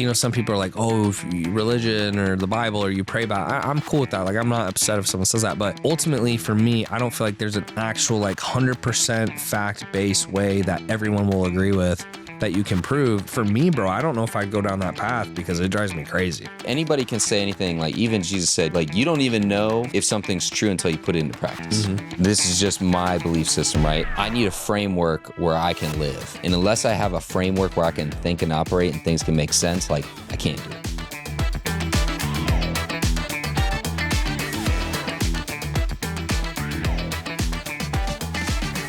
you know, some people are like, oh, if religion or the Bible or you pray about, I'm cool with that. Like, I'm not upset if someone says that. But ultimately, for me, I don't feel like there's an actual like 100% fact-based way that everyone will agree with that you can prove. For me, bro, I don't know if I'd go down that path because it drives me crazy. Anybody can say anything. Like, even Jesus said, like, you don't even know if something's true until you put it into practice. This is just my belief system, right? I need a framework where I can live. And unless I have a framework where I can think and operate and things can make sense, like, I can't do it.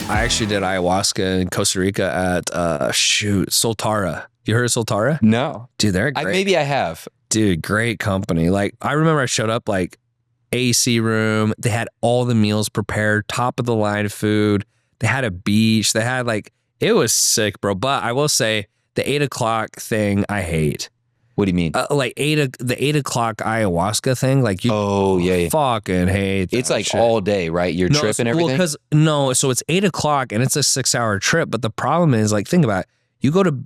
I actually did ayahuasca in Costa Rica at, Soltara. You heard of Soltara? No. Dude, they're great. Maybe I have. Dude, great company. Like, I remember I showed up, like, AC room. They had all the meals prepared, top of the line food. They had a beach. They had, like, it was sick, bro. But I will say, the 8 o'clock thing, I hate. What do you mean? Like the 8 o'clock ayahuasca thing, like you fucking hate that. It's like shit. all day, right? Your trip and everything? Well, so it's 8 o'clock and it's a 6-hour trip. But the problem is, like, think about it.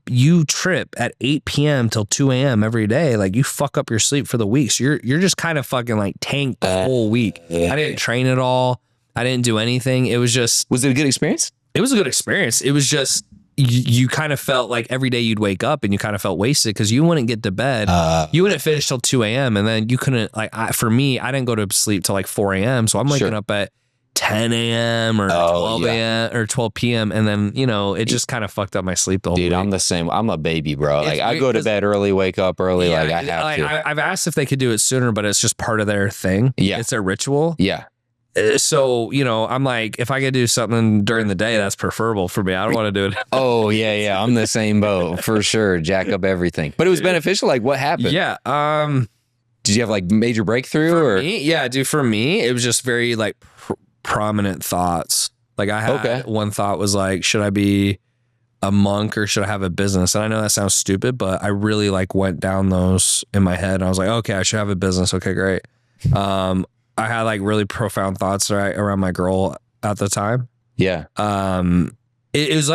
You trip at 8 p.m. till 2 a.m. every day. Like, you fuck up your sleep for the week. So you're just kind of fucking like tanked the whole week. I didn't train at all. I didn't do anything. It was just... Was it a good experience? It was a good experience. It was just... You kind of felt like every day you'd wake up and you kind of felt wasted because you wouldn't get to bed. You wouldn't finish till 2 a.m. And then you couldn't, like, for me, I didn't go to sleep till like 4 a.m. So I'm waking up at 10 a.m. or 12 a.m. or 12 p.m. And then, you know, it just kind of fucked up my sleep the whole week. I'm the same. I'm a baby, bro. Like, I go to bed early, wake up early. Like, I have to. I've asked if they could do it sooner, but it's just part of their thing. Yeah. It's their ritual. Yeah. So, you know, I'm like, if I could do something during the day, that's preferable for me. I don't want to do it. Oh, yeah. I'm the same boat for sure. Jack up everything. But it was beneficial. Like, what happened? Yeah. Did you have like major breakthrough For me, it was just very like prominent thoughts. Like, I had one thought was like, should I be a monk or should I have a business? And I know that sounds stupid, but I really like went down those in my head. I was like, okay, I should have a business. Okay, great. I had like really profound thoughts around my girl at the time. Yeah. It was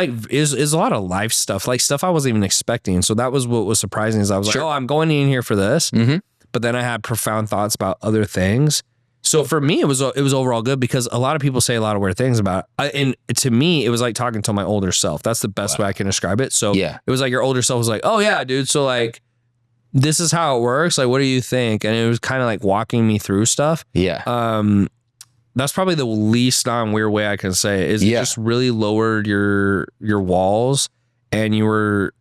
a lot of life stuff, like stuff I wasn't even expecting. So that was what was surprising is I was like, oh, I'm going in here for this. But then I had profound thoughts about other things. So for me, it was overall good because a lot of people say a lot of weird things about it. And to me, it was like talking to my older self. That's the best way I can describe it. So it was like your older self was like, oh yeah, dude. So like, this is how it works. Like, what do you think? And it was kind of like walking me through stuff. Yeah. That's probably the least weird way I can say it, is it just really lowered your walls and you were,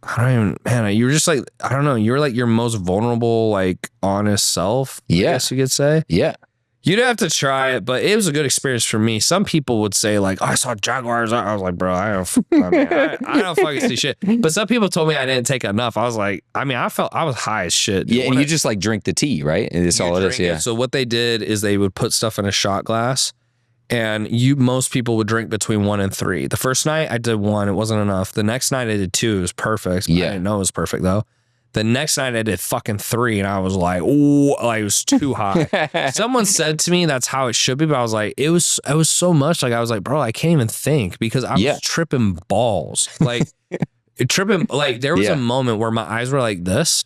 you were just like, I don't know. You were like your most vulnerable, like honest self. I guess you could say. Yeah. You'd have to try it, but it was a good experience for me. Some people would say like, oh, I saw jaguars. I was like, bro, I don't fucking see shit. But some people told me I didn't take enough. I was like, I was high as shit. Yeah, and you just like drink the tea, right? And that's all it is. Yeah. So what they did is they would put stuff in a shot glass, and most people would drink between 1 and 3. The first night I did 1, it wasn't enough. The next night I did 2, it was perfect. I didn't know it was perfect though. The next night I did fucking 3 and I was like, oh, like it was too high. Someone said to me that's how it should be, but I was like, it was so much. Like I was like, bro, I can't even think because I was tripping balls. Like tripping, like there was a moment where my eyes were like this.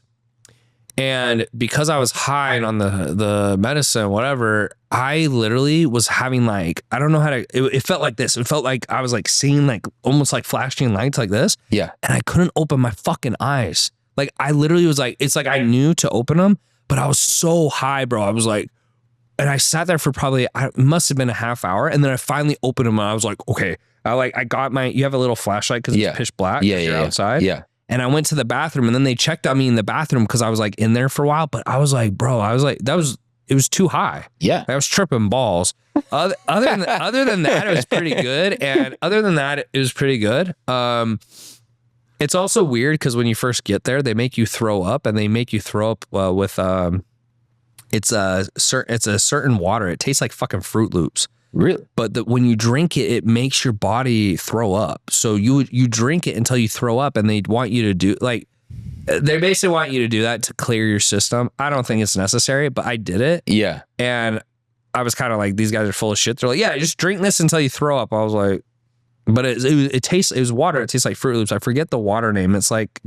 And because I was high and on the medicine, whatever, I literally was having like, I don't know how to, it felt like this. It felt like I was like seeing like almost like flashing lights like this. Yeah. And I couldn't open my fucking eyes. Like I literally was like, it's like I knew to open them, but I was so high, bro. I was like, and I sat there for probably, it must have been a half hour. And then I finally opened them and I was like, okay. I got you have a little flashlight because it's pitch black. You're outside. Yeah. And I went to the bathroom and then they checked on me in the bathroom because I was like in there for a while. But I was like, bro, it was too high. Yeah. I was tripping balls. Other than that, it was pretty good. And other than that, it was pretty good. It's also weird because when you first get there, they make you throw up, and they make you throw up with it's a certain water. It tastes like fucking Fruit Loops. Really? But when you drink it, it makes your body throw up. So you drink it until you throw up, and they want you to do they basically want you to do that to clear your system. I don't think it's necessary, but I did it. Yeah. And I was kind of like, these guys are full of shit. They're like, yeah, just drink this until you throw up. I was like, But it tastes, it was water. It tastes like Fruit Loops. I forget the water name. It's like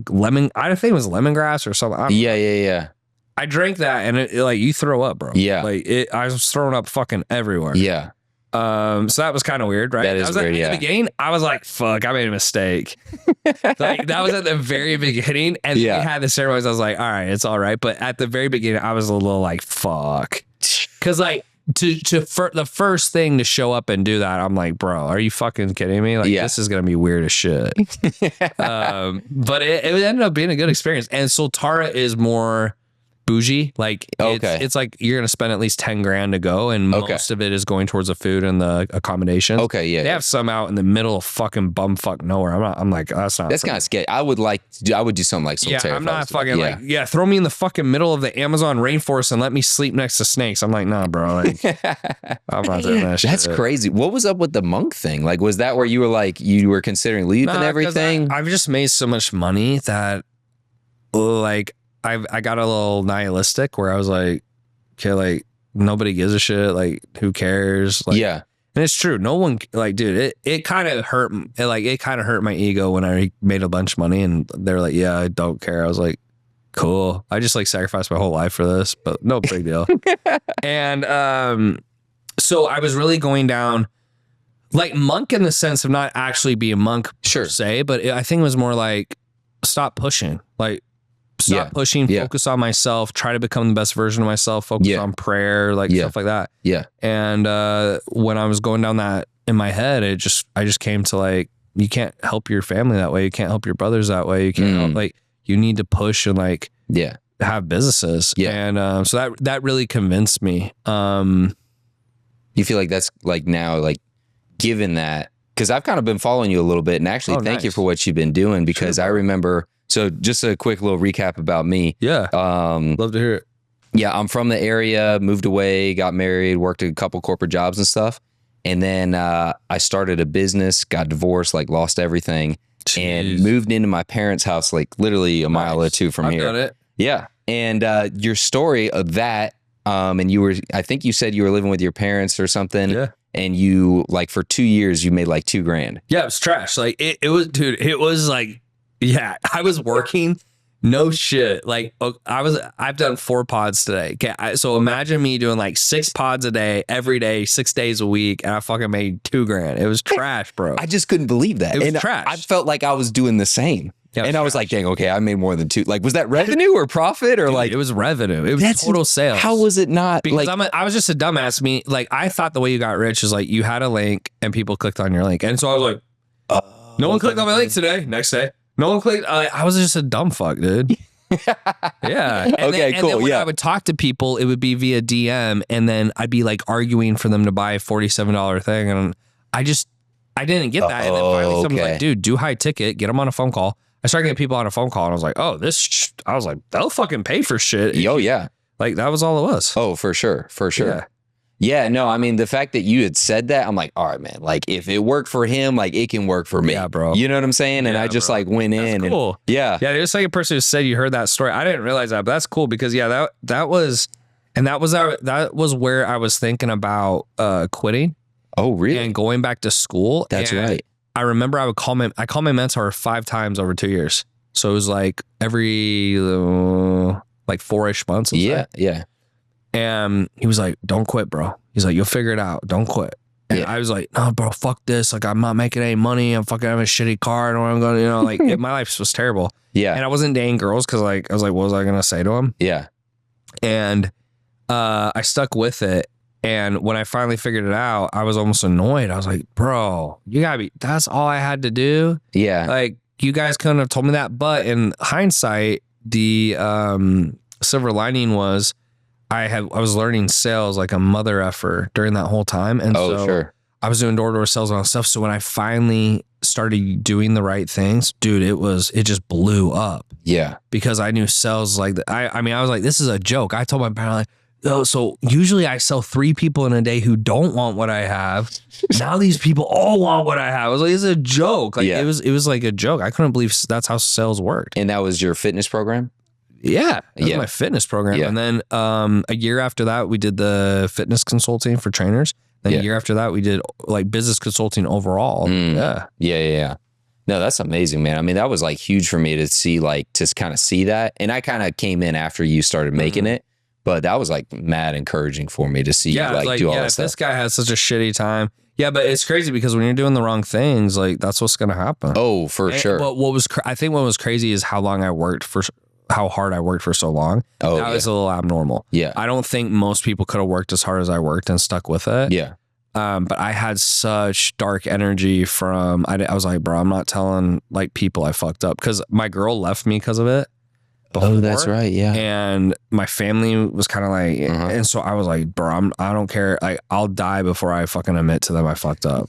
lemon. I think it was lemongrass or something. Yeah. I drank that and it like you throw up, bro. Yeah. Like I was throwing up fucking everywhere. Yeah. So that was kind of weird, right? That is weird, at the beginning, I was like, fuck, I made a mistake. Like that was at the very beginning. And then we had the ceremonies. I was like, all right, it's all right. But at the very beginning, I was a little like, fuck. Cause like the first thing to show up and do that, I'm like, bro, are you fucking kidding me? Like this is going to be weird as shit. But it ended up being a good experience. And Soltara is more bougie. Like it's like you're gonna spend at least 10 grand to go, and most of it is going towards the food and the accommodations. They have some out in the middle of fucking bumfuck nowhere. I'm like, that's kind of scary. I would do something like Soltara. I'm not fucking like throw me in the fucking middle of the Amazon rainforest and let me sleep next to snakes. I'm like, nah, bro. Like, I'm not doing that shit. That's crazy. What was up with the monk thing? Like, was that where you were like you were considering leaving everything? I've just made so much money that like I got a little nihilistic where I was like, okay, like nobody gives a shit. Like who cares? Like, and it's true. No one like, dude, it kind of hurt. It kind of hurt my ego when I made a bunch of money and they're like, yeah, I don't care. I was like, cool. I just like sacrificed my whole life for this, but no big deal. And, so I was really going down like monk in the sense of not actually be a monk per se, but I think it was more like stop pushing, like, stop pushing, focus on myself, try to become the best version of myself, focus on prayer, like stuff like that. And when I was going down that in my head, I just came to like, you can't help your family that way. You can't help your brothers that way. You can't help, like, you need to push and like have businesses. And so that really convinced me. You feel like that's like now, like given that, because I've kind of been following you a little bit, and actually thank you for what you've been doing, because I remember. So just a quick little recap about me. Love to hear it. I'm from the area, moved away, got married, worked a couple corporate jobs and stuff. And then I started a business, got divorced, like lost everything, and moved into my parents' house, like literally a mile or two from here. Got it. Yeah. And your story of that, and I think you said you were living with your parents or something. Yeah. And you, like for 2 years, you made like $2,000. Yeah, it was trash. Like it was, dude, it was like, yeah, I was working. No shit. Like I've done 4 pods today. Okay. So imagine me doing like 6 pods a day, every day, 6 days a week. And I fucking made $2,000. It was trash, bro. I just couldn't believe that. It was trash. I felt like I was doing the same. Yeah, and I was like, dang, okay, I made more than 2. Like, was that revenue or profit or like? It was revenue. It was total sales. How was it not? Because I was just a dumbass. I thought the way you got rich is like you had a link and people clicked on your link. And so I was like, no one clicked on my link today. Next day. No one clicked. I was just a dumb fuck, dude. Yeah. And then when I would talk to people, it would be via DM, and then I'd be like arguing for them to buy a $47 thing, and I didn't get that. And then finally, someone was like, "Dude, do high ticket. Get them on a phone call." I started getting people on a phone call, and I was like, "Oh, I was like, they'll fucking pay for shit." Oh yeah. Like that was all it was. Oh, for sure, for sure. Yeah, no, I mean, the fact that you had said that, I'm like, all right, man, like if it worked for him, like it can work for me. Yeah, bro. You know what I'm saying? And I just like went in. That's cool. And, yeah. There's the second person who said you heard that story. I didn't realize that, but that's cool because that was where I was thinking about quitting. Oh, really? And going back to school. That's right. I remember I call my mentor 5 times over 2 years. So it was like every like 4-ish months. Yeah. Yeah. And he was like, don't quit, bro. He's like, you'll figure it out. Don't quit. And I was like, no, bro, fuck this. Like, I'm not making any money. I'm fucking having a shitty car. I don't know what I'm going to, like my life was terrible. Yeah. And I wasn't dating girls because like, I was like, what was I going to say to him? Yeah. And I stuck with it. And when I finally figured it out, I was almost annoyed. I was like, bro, that's all I had to do. Yeah. Like, you guys couldn't have told me that. But in hindsight, the silver lining was, I was learning sales like a mother effer during that whole time. And I was doing door-to-door sales and all that stuff. So when I finally started doing the right things, dude, it just blew up. Yeah. Because I knew sales like I was like, this is a joke. I told my parents, like, oh, so usually I sell 3 people in a day who don't want what I have. Now these people all want what I have. I was like, it's a joke. Like it was like a joke. I couldn't believe that's how sales worked. And that was your fitness program? Yeah, that was my fitness program. Yeah. And then a year after that, we did the fitness consulting for trainers. Then the year after that, we did like business consulting overall. Yeah. No, that's amazing, man. I mean, that was like huge for me to see, like, to kind of see that. And I kind of came in after you started making it, but that was like mad encouraging for me to see you like do all that stuff. This guy has such a shitty time. Yeah, but it's crazy because when you're doing the wrong things, like that's what's going to happen. Oh, for sure. But I think what was crazy is how hard I worked for so long. Oh, that was a little abnormal. Yeah. I don't think most people could have worked as hard as I worked and stuck with it. Yeah. But I had such dark energy from, I was like, bro, I'm not telling like people I fucked up because my girl left me because of it. Oh, that's right. Yeah. And my family was kind of like, and so I was like, bro, I don't care. Like, I'll die before I fucking admit to them I fucked up.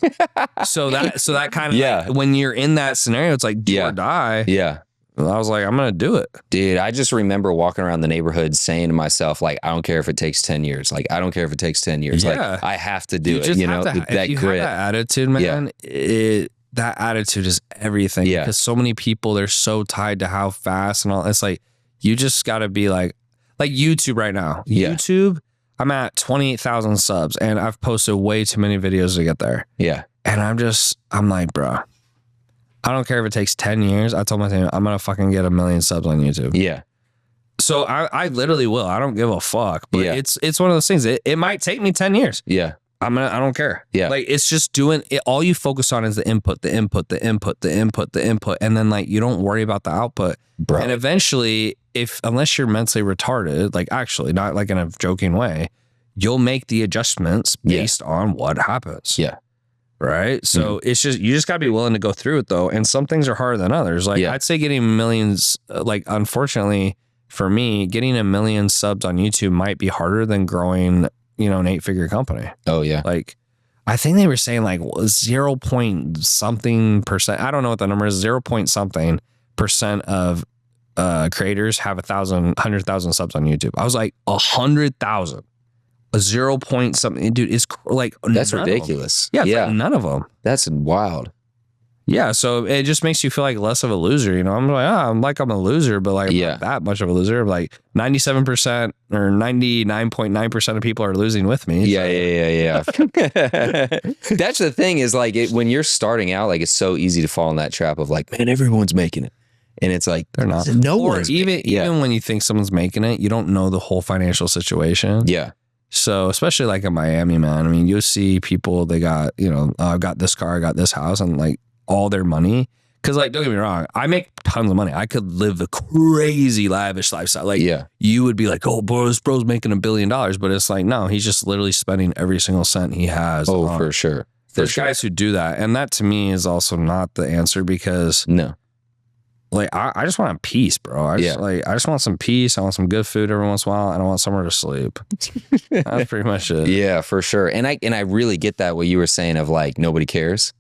so that kind of, like, when you're in that scenario, it's like, do or die. Yeah. I was like, I'm going to do it. Dude, I just remember walking around the neighborhood saying to myself, like, I don't care if it takes 10 years. Like, I don't care if it takes 10 years. Yeah. Like, I have to do it. You know, that grit. That attitude, man, that attitude is everything. Yeah. Because so many people, they're so tied to how fast and all. It's like, you just got to be like YouTube right now. Yeah. YouTube, I'm at 28,000 subs and I've posted way too many videos to get there. Yeah. And I'm like, bro, I don't care if it takes 10 years. I told my team, I'm going to fucking get 1 million subs on YouTube. Yeah. So I literally will. I don't give a fuck. But it's one of those things. It might take me 10 years. Yeah. I don't care. Yeah. Like, it's just doing it. All you focus on is the input. And then like, you don't worry about the output. Bro. And eventually, unless you're mentally retarded, like actually not like in a joking way, you'll make the adjustments based on what happens. Yeah. Right. So it's just, you just gotta be willing to go through it though. And some things are harder than others. Like I'd say getting millions, like unfortunately for me, getting 1 million subs on YouTube might be harder than growing, an 8-figure company. Oh yeah. Like I think they were saying like 0 point something percent. I don't know what the number is. 0 point something percent of creators have 100,000 subs on YouTube. I was like 100,000. A 0 point something, dude, is like that's ridiculous. Yeah, like none of them. That's wild. Yeah, so it just makes you feel like less of a loser. I'm like, I'm a loser, but like I'm not that much of a loser. Like 97% or 99.9% of people are losing with me. Yeah. That's the thing is like when you're starting out, like it's so easy to fall in that trap of like, man, everyone's making it. And it's like, they're not. No one's even when you think someone's making it, you don't know the whole financial situation. Yeah. So especially like in Miami, man, I mean, you'll see people, they got, I've got this car, I got this house, and like all their money. Cause like, don't get me wrong, I make tons of money. I could live a crazy lavish lifestyle. Like you would be like, oh, bro, this bro's making $1 billion. But it's like, no, he's just literally spending every single cent he has. Oh, for sure. There's guys who do that. And that to me is also not the answer because like, I just want peace, bro. I just want some peace. I want some good food every once in a while, and I want somewhere to sleep. That's pretty much it. Yeah, for sure. And I really get that, what you were saying of like, nobody cares.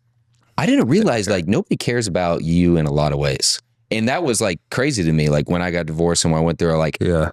I didn't realize like nobody cares about you in a lot of ways. And that was like crazy to me. Like when I got divorced and when I went through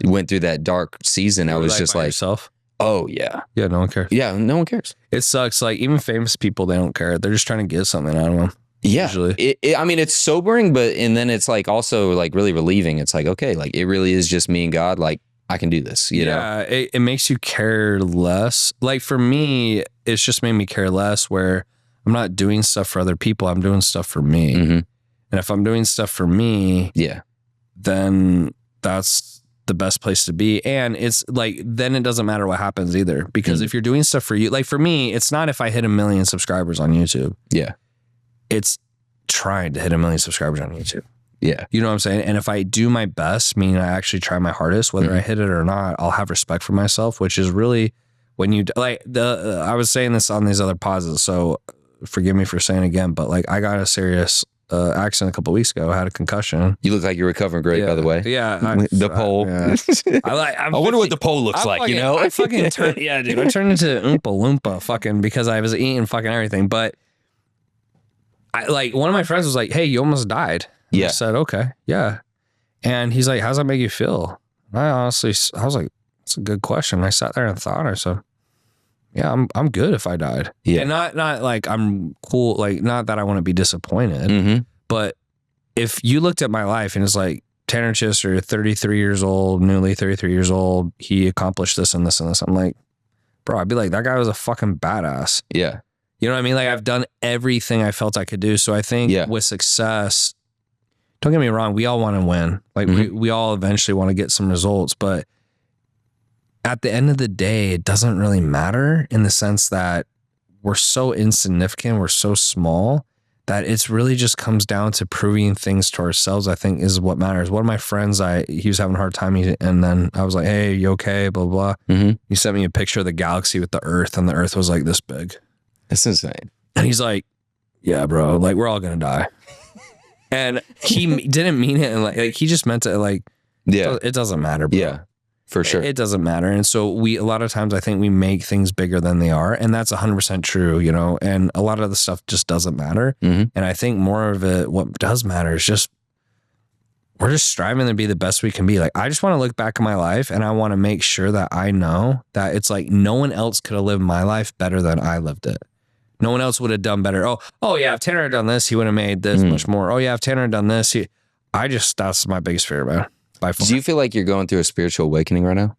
went through that dark season, I was just like, yourself? Oh yeah. Yeah, no one cares. Yeah, no one cares. It sucks. Like even famous people, they don't care. They're just trying to get something out of them. Yeah. Usually. I mean, it's sobering, and then it's like also like really relieving. It's like, okay, like it really is just me and God. Like I can do this, you know? Yeah, it makes you care less. Like for me, it's just made me care less where I'm not doing stuff for other people. I'm doing stuff for me. And if I'm doing stuff for me, then that's the best place to be. And it's like, then it doesn't matter what happens either. Because if you're doing stuff for you, like for me, it's not if I hit 1 million subscribers on YouTube. Yeah. It's trying to hit 1 million subscribers on YouTube. Yeah. You know what I'm saying? And if I do my best, meaning I actually try my hardest, whether I hit it or not, I'll have respect for myself, which is really when you like I was saying this on these other pauses. So forgive me for saying it again, but like I got a serious accident a couple of weeks ago. I had a concussion. You look like you're recovering great, by the way. Yeah. The pole. I wonder what the pole looks like, you know? I fucking turned, dude. I turned into Oompa Loompa fucking because I was eating fucking everything. But one of my friends was like, hey, you almost died. And I said, okay. Yeah. And he's like, how's that make you feel? I was like, it's a good question. I sat there and thought, I said, yeah, I'm good if I died. Yeah. And not like I'm cool. Like, not that I want to be disappointed, but if you looked at my life and it's like Tanner Chidester, 33 years old, newly 33 years old, he accomplished this and this and this. I'm like, bro, I'd be like, that guy was a fucking badass. Yeah. You know what I mean? Like I've done everything I felt I could do. So I think with success, don't get me wrong, we all want to win. Like we all eventually want to get some results, but at the end of the day, it doesn't really matter in the sense that we're so insignificant, we're so small that it's really just comes down to proving things to ourselves, I think is what matters. One of my friends, he was having a hard time, and then I was like, hey, you okay? Blah, blah. He sent me a picture of the galaxy with the Earth, and the Earth was like this big. That's insane. And he's like, yeah, bro, like we're all going to die. And he didn't mean it. And like he just meant it like, it doesn't matter, bro. Yeah, for sure. It doesn't matter. And so a lot of times I think we make things bigger than they are. And that's 100% true, you know, and a lot of the stuff just doesn't matter. And I think more of it, what does matter is just, we're just striving to be the best we can be. Like, I just want to look back at my life and I want to make sure that I know that it's like no one else could have lived my life better than I lived it. No one else would have done better. Oh yeah, if Tanner had done this, he would have made this much more. Oh yeah, if Tanner had done this, that's my biggest fear, man. By far. Do you feel like you're going through a spiritual awakening right now?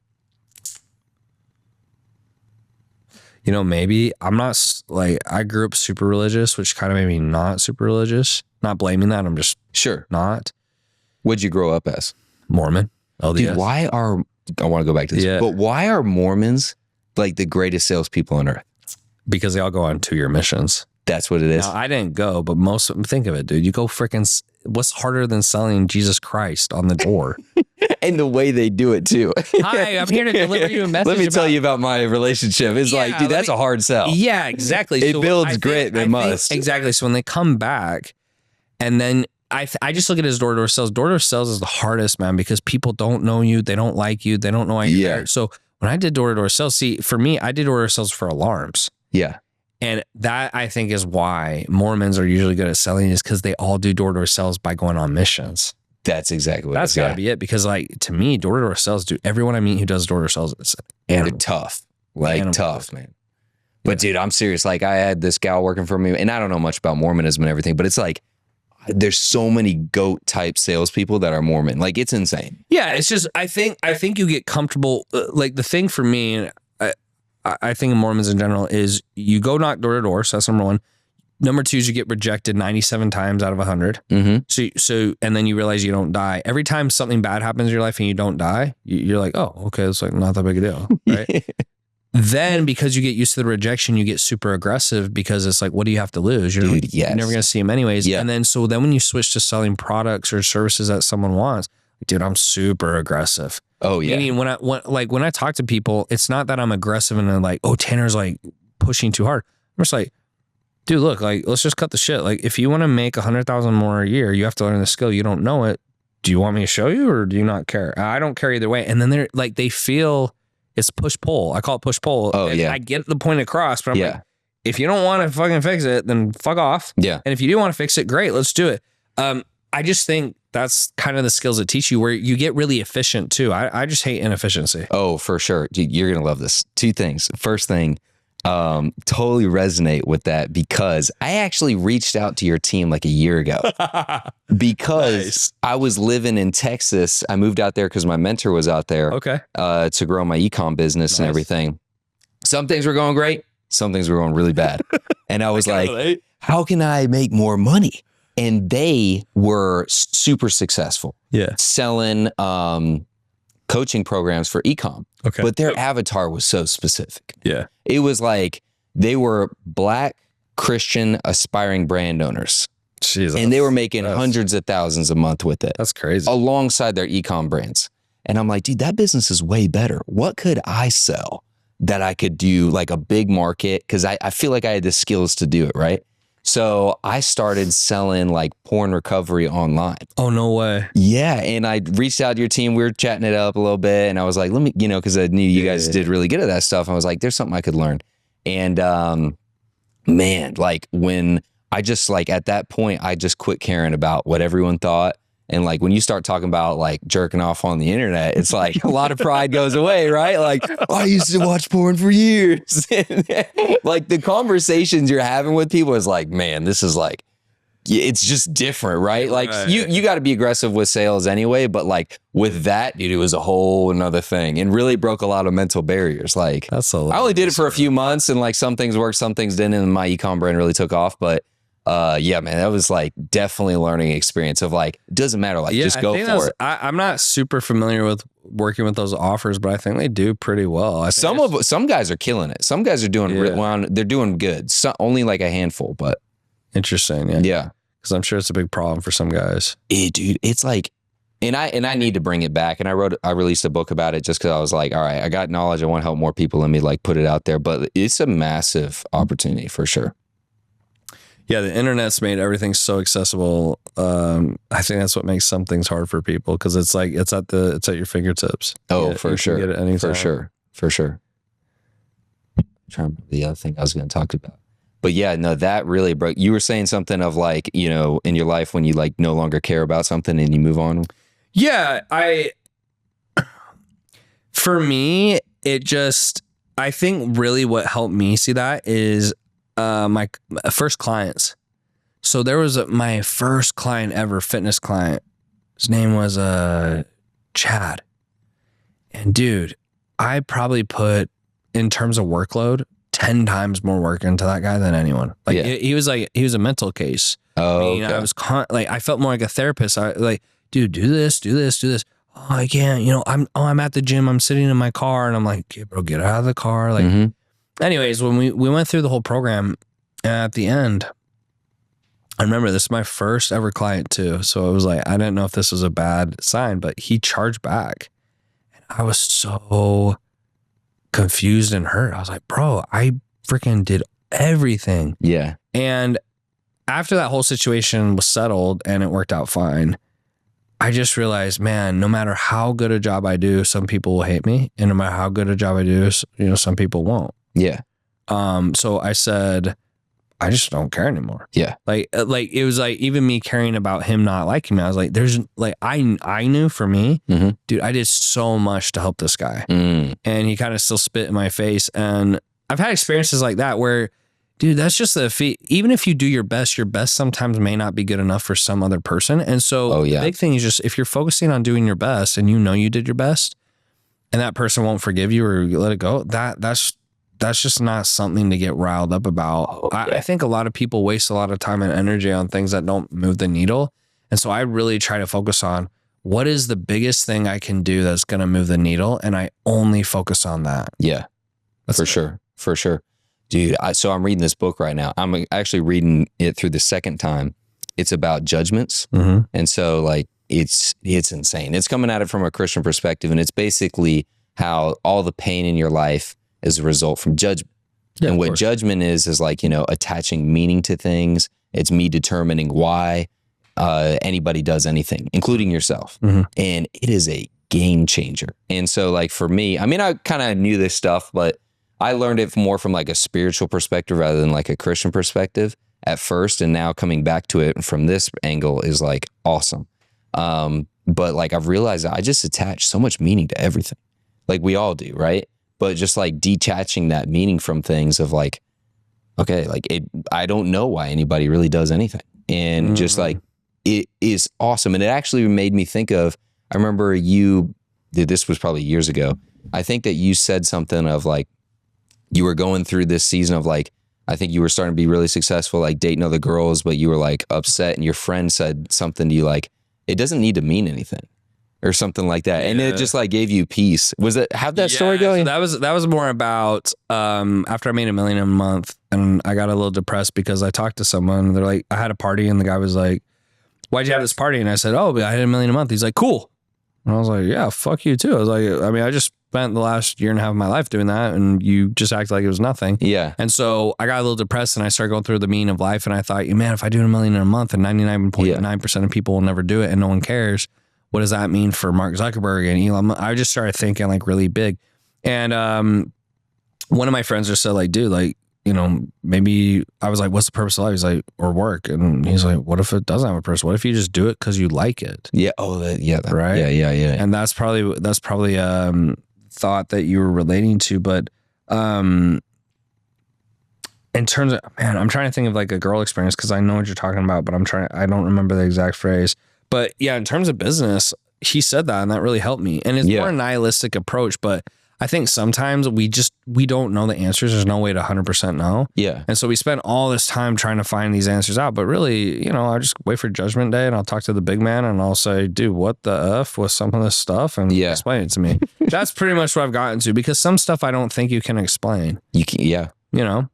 You know, maybe. I'm not, like, I grew up super religious, which kind of made me not super religious. Not blaming that, I'm just not. What'd you grow up as? Mormon. LDS. Dude, I want to go back to this, but why are Mormons like the greatest salespeople on earth? Because they all go on 2-year missions. That's what it is. Now, I didn't go, but most of them, think of it, dude. You go freaking, what's harder than selling Jesus Christ on the door? And the way they do it too. Hi, I'm here to deliver you a message. Let me tell you about my relationship. It's like, dude, that's a hard sell. Yeah, exactly. It builds grit. It must. Exactly. So when they come back, and then I just look at his door-to-door sales. Door-to-door sales is the hardest, man, because people don't know you. They don't like you. They don't know why you're there. So when I did door-to-door sales, see, for me, I did door-to-door sales for alarms. Yeah. And that, I think, is why Mormons are usually good at selling, is because they all do door-to-door sales by going on missions. That's exactly what that's got to be it. Because, like, to me, door-to-door sales, dude, everyone I meet who does door-to-door sales is they're tough. Like, tough, man. But, dude, I'm serious. Like, I had this gal working for me, and I don't know much about Mormonism and everything, but it's like, there's so many goat type salespeople that are Mormon. Like, it's insane. Yeah, it's just, I think you get comfortable. Like, the thing for me, I think in Mormons in general, is you go knock door to door. So that's number one. Number two is you get rejected 97 times out of 100. So, and then you realize you don't die. Every time something bad happens in your life and you don't die, you're like, oh, okay, it's like not that big a deal, right? Then because you get used to the rejection, you get super aggressive because it's like, what do you have to lose? You're never going to see them anyways. And then, so then when you switch to selling products or services that someone wants, dude, I'm super aggressive. Oh yeah. Meaning when I talk to people, it's not that I'm aggressive and they're like, oh, Tanner's like pushing too hard. I'm just like, dude, look, like, let's just cut the shit. Like, if you want to make 100,000 more a year, you have to learn the skill. You don't know it. Do you want me to show you, or do you not care? I don't care either way. And then they're like, they feel it's push pull. I call it push pull. Oh and yeah. I get the point across, but I'm like, if you don't want to fucking fix it, then fuck off. Yeah. And if you do want to fix it, great, let's do it. I just think that's kind of the skills that teach you, where you get really efficient too. I just hate inefficiency. Oh, for sure. Dude, you're going to love this. Two things. First thing, totally resonate with that, because I actually reached out to your team like a year ago because I was living in Texas. I moved out there because my mentor was out there to grow my e-com business and everything. Some things were going great. Some things were going really bad. And I was like, how can I make more money? And they were super successful selling coaching programs for e-com. But their avatar was so specific. It was like they were Black Christian aspiring brand owners. Jesus. And they were making hundreds of thousands a month with it. That's crazy. Alongside their e-com brands. And I'm like, dude, that business is way better. What could I sell that I could do like a big market? Because I feel like I had the skills to do it, right? So I started selling like porn recovery online. Oh, no way. Yeah. And I reached out to your team. We were chatting it up a little bit. And I was like, let me, because I knew you guys did really good at that stuff. I was like, there's something I could learn. And man, like when I just like at that point, I just quit caring about what everyone thought. And like when you start talking about like jerking off on the internet, it's like a lot of pride goes away, right? Like, oh, I used to watch porn for years. Like the conversations you're having with people is like, man, this is like it's just different, right? Like you got to be aggressive with sales anyway, but like with that, dude, it was a whole another thing and really broke a lot of mental barriers. Like I only did it for a few months and like some things worked, some things didn't, and my e-com brand really took off. But yeah, man, that was like definitely a learning experience of like, it doesn't matter. Like just go for it. I'm not super familiar with working with those offers, but I think they do pretty well. Some guys are killing it. Some guys are doing they're doing good. Only like a handful, but interesting. Yeah. Yeah. Because I'm sure it's a big problem for some guys. Dude, it's like, and I need to bring it back. And I released a book about it just because I was like, all right, I got knowledge. I want to help more people. Let me like put it out there. But it's a massive opportunity for sure. Yeah, the internet's made everything so accessible. I think that's what makes some things hard for people because it's like it's at your fingertips. Oh, for sure. Get it anytime. For sure. I'm trying to remember the other thing I was going to talk about. But yeah, no, that really broke. You were saying something of like, you know, in your life when you like no longer care about something and you move on. Yeah, for me, I think really what helped me see that is my first clients. So there was my first client ever, fitness client. His name was Chad. And dude, I probably put, in terms of workload, 10 times more work into that guy than anyone. Like he was a mental case. Oh, I mean, okay. I felt more like a therapist. I like, dude, do this. Oh, I can't, you know, I'm at the gym. I'm sitting in my car and I'm like, okay, bro, get out of the car. Like, anyways, when we went through the whole program at the end, I remember this is my first ever client too. So it was like, I didn't know if this was a bad sign, but he charged back and I was so confused and hurt. I was like, bro, I freaking did everything. Yeah. And after that whole situation was settled and it worked out fine, I just realized, man, no matter how good a job I do, some people will hate me. And no matter how good a job I do, you know, some people won't. Yeah. So I said, I just don't care anymore. Yeah. Like it was like even me caring about him not liking me. I was like, there's like, I knew for me, dude, I did so much to help this guy. And he kind of still spit in my face. And I've had experiences like that where, dude, that's just even if you do your best sometimes may not be good enough for some other person. And so the big thing is just, if you're focusing on doing your best and you know you did your best and that person won't forgive you or you let it go, that's just not something to get riled up about. I think a lot of people waste a lot of time and energy on things that don't move the needle. And so I really try to focus on what is the biggest thing I can do that's going to move the needle. And I only focus on that. Yeah, for sure. Dude, so I'm reading this book right now. I'm actually reading it through the second time. It's about judgments. And so like, it's insane. It's coming at it from a Christian perspective. And it's basically how all the pain in your life is a result from judgment. Yeah, and what judgment is like, you know, attaching meaning to things. It's me determining why anybody does anything, including yourself. And it is a game changer. And so like for me, I mean, I kind of knew this stuff, but I learned it more from like a spiritual perspective rather than like a Christian perspective at first. And now coming back to it from this angle is like awesome. But like I've realized that I just attach so much meaning to everything. Like we all do, right? But just like detaching that meaning from things of like, okay, like I don't know why anybody really does anything. And just like, it is awesome. And it actually made me think of, I remember this was probably years ago. I think that you said something of like, you were going through this season of like, I think you were starting to be really successful, like dating other girls, but you were like upset and your friend said something to you like, it doesn't need to mean anything. Or something like that. And it just like gave you peace. How'd that story go? So that was more about after I made $1 million a month and I got a little depressed because I talked to someone. They're like, I had a party and the guy was like, why'd you have this party? And I said, oh, I had $1 million a month. He's like, cool. And I was like, yeah, fuck you too. I was like, I mean, I just spent the last year and a half of my life doing that and you just act like it was nothing. Yeah. And so I got a little depressed and I started going through the meaning of life and I thought, man, if I do $1 million in a month and 99.9% of people will never do it and no one cares, what does that mean for Mark Zuckerberg and Elon? I just started thinking like really big. And one of my friends just said like, dude, like, you know, maybe I was like, what's the purpose of life? He's like, or work. And he's like, what if it doesn't have a purpose? What if you just do it because you like it? Yeah. Oh, right. Yeah. And that's probably thought that you were relating to. But in terms of, man, I'm trying to think of like a girl experience because I know what you're talking about, but I don't remember the exact phrase. But yeah, in terms of business, he said that and that really helped me. And it's more a nihilistic approach, but I think sometimes we don't know the answers. There's no way to 100% know. Yeah. And so we spend all this time trying to find these answers out, but really, I'll just wait for Judgment Day and I'll talk to the big man and I'll say, dude, what the F with some of this stuff? And explain it to me. That's pretty much what I've gotten to, because some stuff I don't think you can explain. You can, or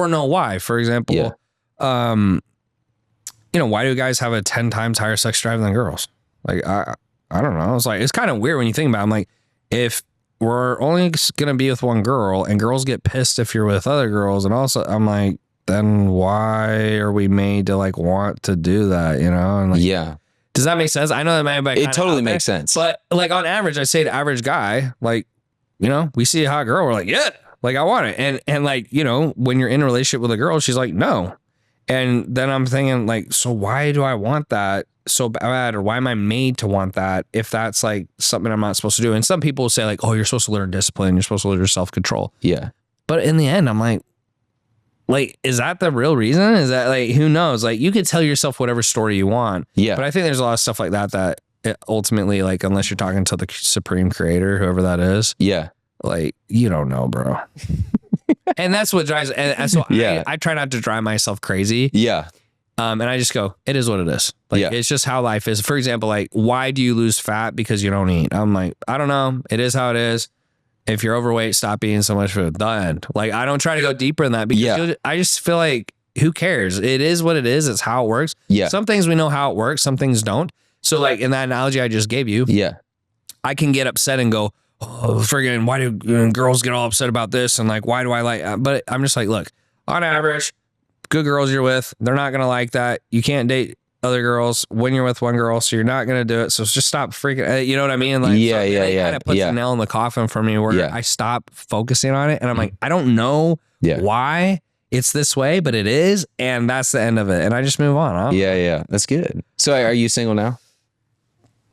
know why. For example, why do guys have a 10 times higher sex drive than girls? Like, I don't know. It's kind of weird when you think about it. I'm like, if we're only going to be with one girl and girls get pissed if you're with other girls. And also I'm like, then why are we made to like want to do that? And like, does that make sense? I know that might be it totally makes sense. But like on average, I say to average guy, like, we see a hot girl. We're like, yeah, like I want it. And like, when you're in a relationship with a girl, she's like, no. And then I'm thinking like, so why do I want that so bad, or why am I made to want that if that's like something I'm not supposed to do? And some people say like, oh, you're supposed to learn discipline, you're supposed to learn self-control. Yeah. But in the end, I'm like, is that the real reason? Is that like, who knows? Like you could tell yourself whatever story you want. Yeah. But I think there's a lot of stuff like that it ultimately, like, unless you're talking to the supreme creator, whoever that is. Yeah. Like, you don't know, bro. And that's what drives. And so I try not to drive myself crazy. Yeah. And I just go, it is what it is. Like, it's just how life is. For example, like, why do you lose fat? Because you don't eat. I'm like, I don't know. It is how it is. If you're overweight, stop eating so much food. The end. Like, I don't try to go deeper than that because I just feel like, who cares? It is what it is. It's how it works. Yeah. Some things we know how it works. Some things don't. So like in that analogy I just gave you, I can get upset and go, oh, friggin', why do girls get all upset about this? And like, why do I like, but I'm just like, look, on average, good girls you're with, they're not going to like that. You can't date other girls when you're with one girl, so you're not going to do it. So just stop freaking, you know what I mean? Like, it kind of puts a nail in the coffin for me where I stop focusing on it. And I'm like, I don't know why it's this way, but it is. And that's the end of it. And I just move on. Huh? Yeah. That's good. So are you single now?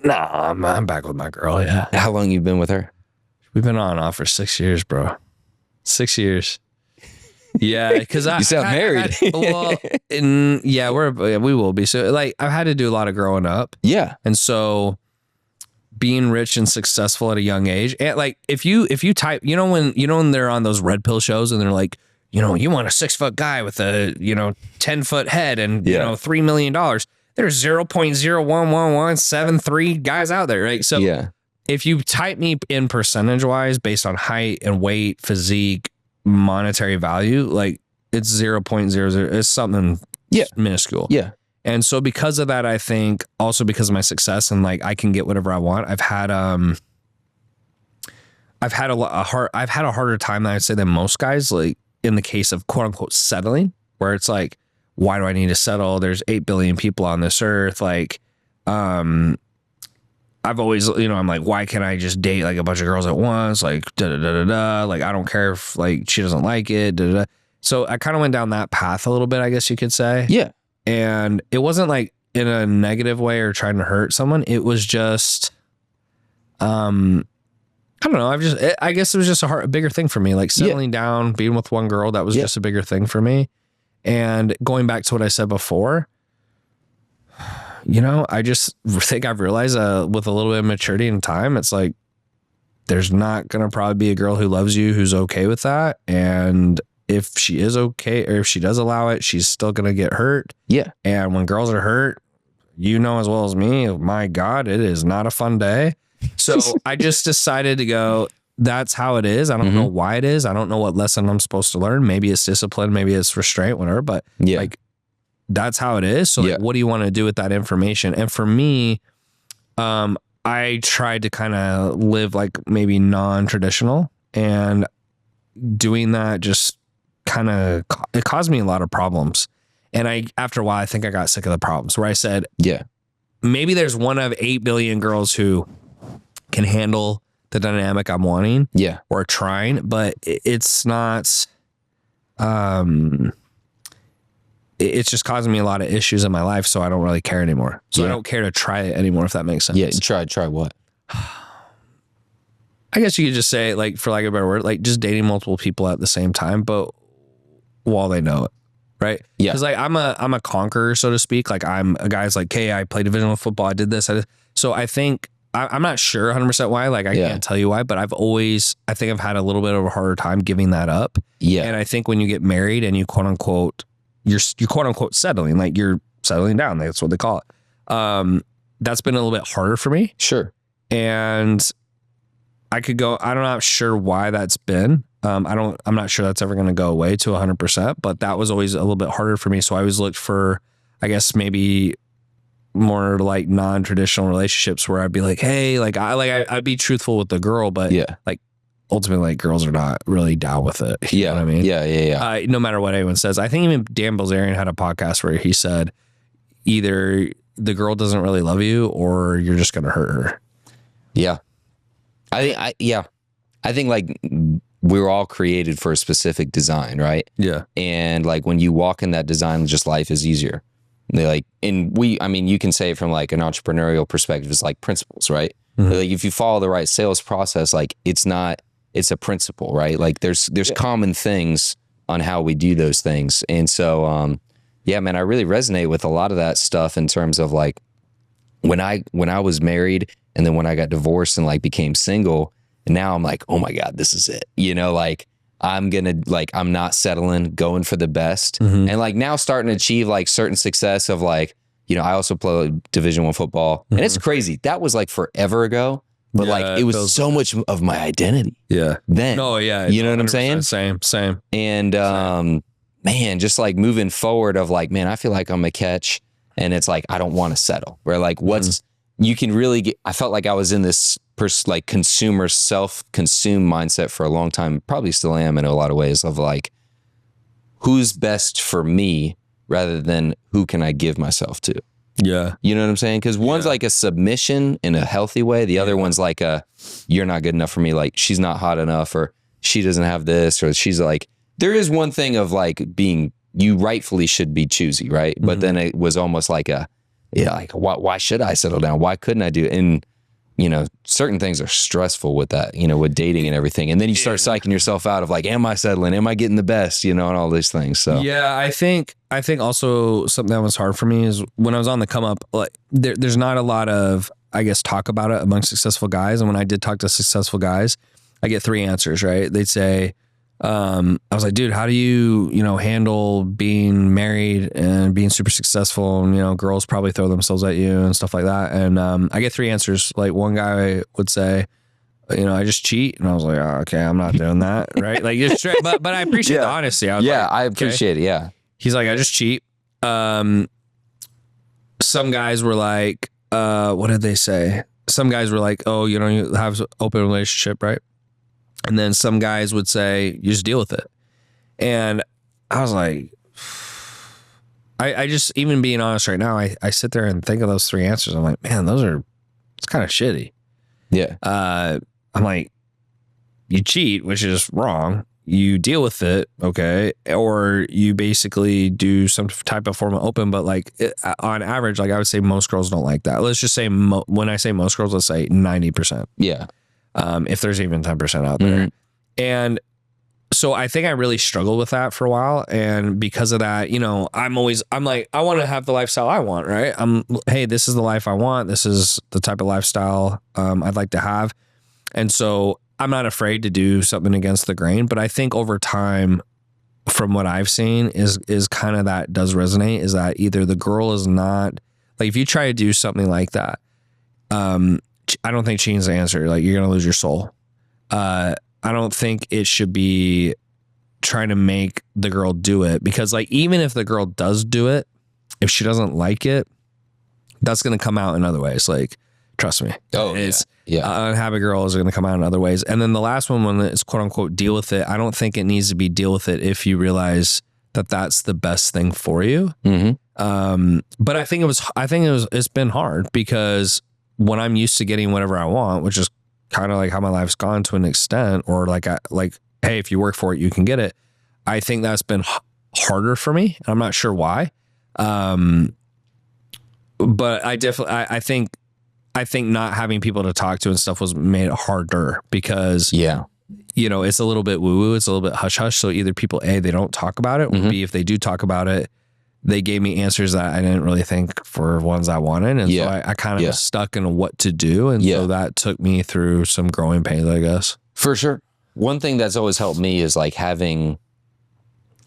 No, I'm back with my girl. Yeah. How long you been with her? We've been on and off for 6 years, bro. 6 years. Yeah, because you sound married. we will be. So like, I've had to do a lot of growing up. Yeah, and so being rich and successful at a young age, and like if you type, when they're on those red pill shows and they're like, you want a 6 foot guy with a 10 foot head and $3 million. There's 0.01173 guys out there, right? So if you type me in percentage wise based on height and weight, physique, monetary value, like it's 0.00, it's something minuscule. Yeah. And so because of that, I think also because of my success and like I can get whatever I want, I've had a harder time than I'd say than most guys, like in the case of quote unquote settling, where it's like, why do I need to settle? There's 8 billion people on this earth. Like, I've always, I'm like, why can't I just date like a bunch of girls at once? Like, like, I don't care if like she doesn't like it. So I kind of went down that path a little bit, I guess you could say. Yeah. And it wasn't like in a negative way or trying to hurt someone. It was just, I don't know. I guess it was just a bigger thing for me. Like settling down, being with one girl, that was just a bigger thing for me. And going back to what I said before, I just think I've realized with a little bit of maturity and time, it's like, there's not going to probably be a girl who loves you, who's okay with that. And if she is okay, or if she does allow it, she's still going to get hurt. Yeah. And when girls are hurt, as well as me, my God, it is not a fun day. So I just decided to go, that's how it is. I don't know why it is. I don't know what lesson I'm supposed to learn. Maybe it's discipline, maybe it's restraint, whatever, but like, that's how it is. So like, what do you want to do with that information? And for me, I tried to kind of live like maybe non-traditional, and doing that just kind of, it caused me a lot of problems. And after a while, I think I got sick of the problems where I said, maybe there's one of 8 billion girls who can handle the dynamic I'm wanting or trying, but it's not, it's just causing me a lot of issues in my life. So I don't really care anymore. So I don't care to try it anymore, if that makes sense. Yeah. Try what? I guess you could just say, like, for lack of a better word, like just dating multiple people at the same time. But while they know it. Right. Yeah. Cause like I'm a conqueror, so to speak. Like I'm a guy's like, hey, I played division one football. I did this. So I think I'm not sure 100% why, like I can't tell you why, but I think I've had a little bit of a harder time giving that up. Yeah. And I think when you get married and you quote unquote, you're quote unquote settling, like you're settling down. That's what they call it. That's been a little bit harder for me. Sure. And I'm not sure why that's been. I'm not sure that's ever going to go away to 100%, but that was always a little bit harder for me. So I always looked for, I guess, maybe more like non-traditional relationships where I'd be like, hey, like I'd be truthful with the girl, but like ultimately like girls are not really down with it. You know what I mean? Yeah. No matter what anyone says. I think even Dan Bilzerian had a podcast where he said either the girl doesn't really love you or you're just going to hurt her. Yeah. I think like we're all created for a specific design, right? Yeah. And like when you walk in that design, just life is easier. They like, you can say it from like an entrepreneurial perspective, it's like principles, right? Mm-hmm. Like if you follow the right sales process, like it's a principle, right? Like there's common things on how we do those things. And so, man, I really resonate with a lot of that stuff in terms of like when I was married and then when I got divorced and like became single, and now I'm like, oh my God, this is it. You know, like I'm not settling, going for the best. Mm-hmm. And like now starting to achieve like certain success of like, you know, I also play Division I football. Mm-hmm. And it's crazy. That was like forever ago. But like it was so much of my identity. Yeah. Then. Oh yeah. You know what I'm saying? Same. And man, just like moving forward of like, man, I feel like I'm a catch. And it's like, I don't want to settle. Where like you can really get, I felt like I was in this like consumer self-consumed mindset for a long time. Probably still am in a lot of ways of like, who's best for me rather than who can I give myself to? Yeah. You know what I'm saying? Because one's like a submission in a healthy way. The other one's like you're not good enough for me. Like she's not hot enough or she doesn't have this or she's like, there is one thing of like being, you rightfully should be choosy, right? Mm-hmm. But then it was almost like why should I settle down? Why couldn't I do it? And, you know, certain things are stressful with that, you know, with dating and everything. And then you start psyching yourself out of like, am I settling? Am I getting the best? You know, and all these things. So yeah, I think also something that was hard for me is when I was on the come up, like there's not a lot of, I guess, talk about it among successful guys. And when I did talk to successful guys, I get 3 answers, right? They'd say, I was like, dude, how do you handle being married and being super successful? And, you know, girls probably throw themselves at you and stuff like that. And, I get 3 answers. Like one guy would say, you know, I just cheat. And I was like, oh, okay, I'm not doing that. Right. Like just straight, but I appreciate the honesty. I was like, I appreciate it. Yeah. He's like, I just cheat. Some guys were like, what did they say? Some guys were like, oh, you know, you have an open relationship, right? And then some guys would say, you just deal with it. And I was like, I just, even being honest right now, I sit there and think of those 3 answers. I'm like, man, it's kind of shitty. Yeah. I'm like, you cheat, which is wrong. You deal with it. Okay. Or you basically do some type of form of open, but like on average, like I would say most girls don't like that. Let's just say when I say most girls, let's say 90%. Yeah. If there's even 10% out there. Mm-hmm. And so I think I really struggled with that for a while. And because of that, you know, I'm like, I want to have the lifestyle I want, right? Hey, this is the life I want. This is the type of lifestyle I'd like to have. And so I'm not afraid to do something against the grain. But I think over time, from what I've seen is kind of that does resonate, is that either the girl is not, like if you try to do something like that, I don't think cheating's the answer. Like you're going to lose your soul. I don't think it should be trying to make the girl do it, because like, even if the girl does do it, if she doesn't like it, that's going to come out in other ways. Like, trust me. Oh, unhappy girl is going to come out in other ways. And then the last one is quote unquote deal with it. I don't think it needs to be deal with it if you realize that that's the best thing for you. Mm-hmm. But I think it's been hard because when I'm used to getting whatever I want, which is kind of like how my life's gone to an extent, or like, hey, if you work for it, you can get it. I think that's been harder for me. I'm not sure why. But I think not having people to talk to and stuff was made it harder because you know, it's a little bit woo woo. It's a little bit hush hush. So either people, A, they don't talk about it, or B, if they do talk about it, they gave me answers that I didn't really think for ones I wanted. And so I kind of was stuck in what to do. And so that took me through some growing pains, I guess. For sure. One thing that's always helped me is like having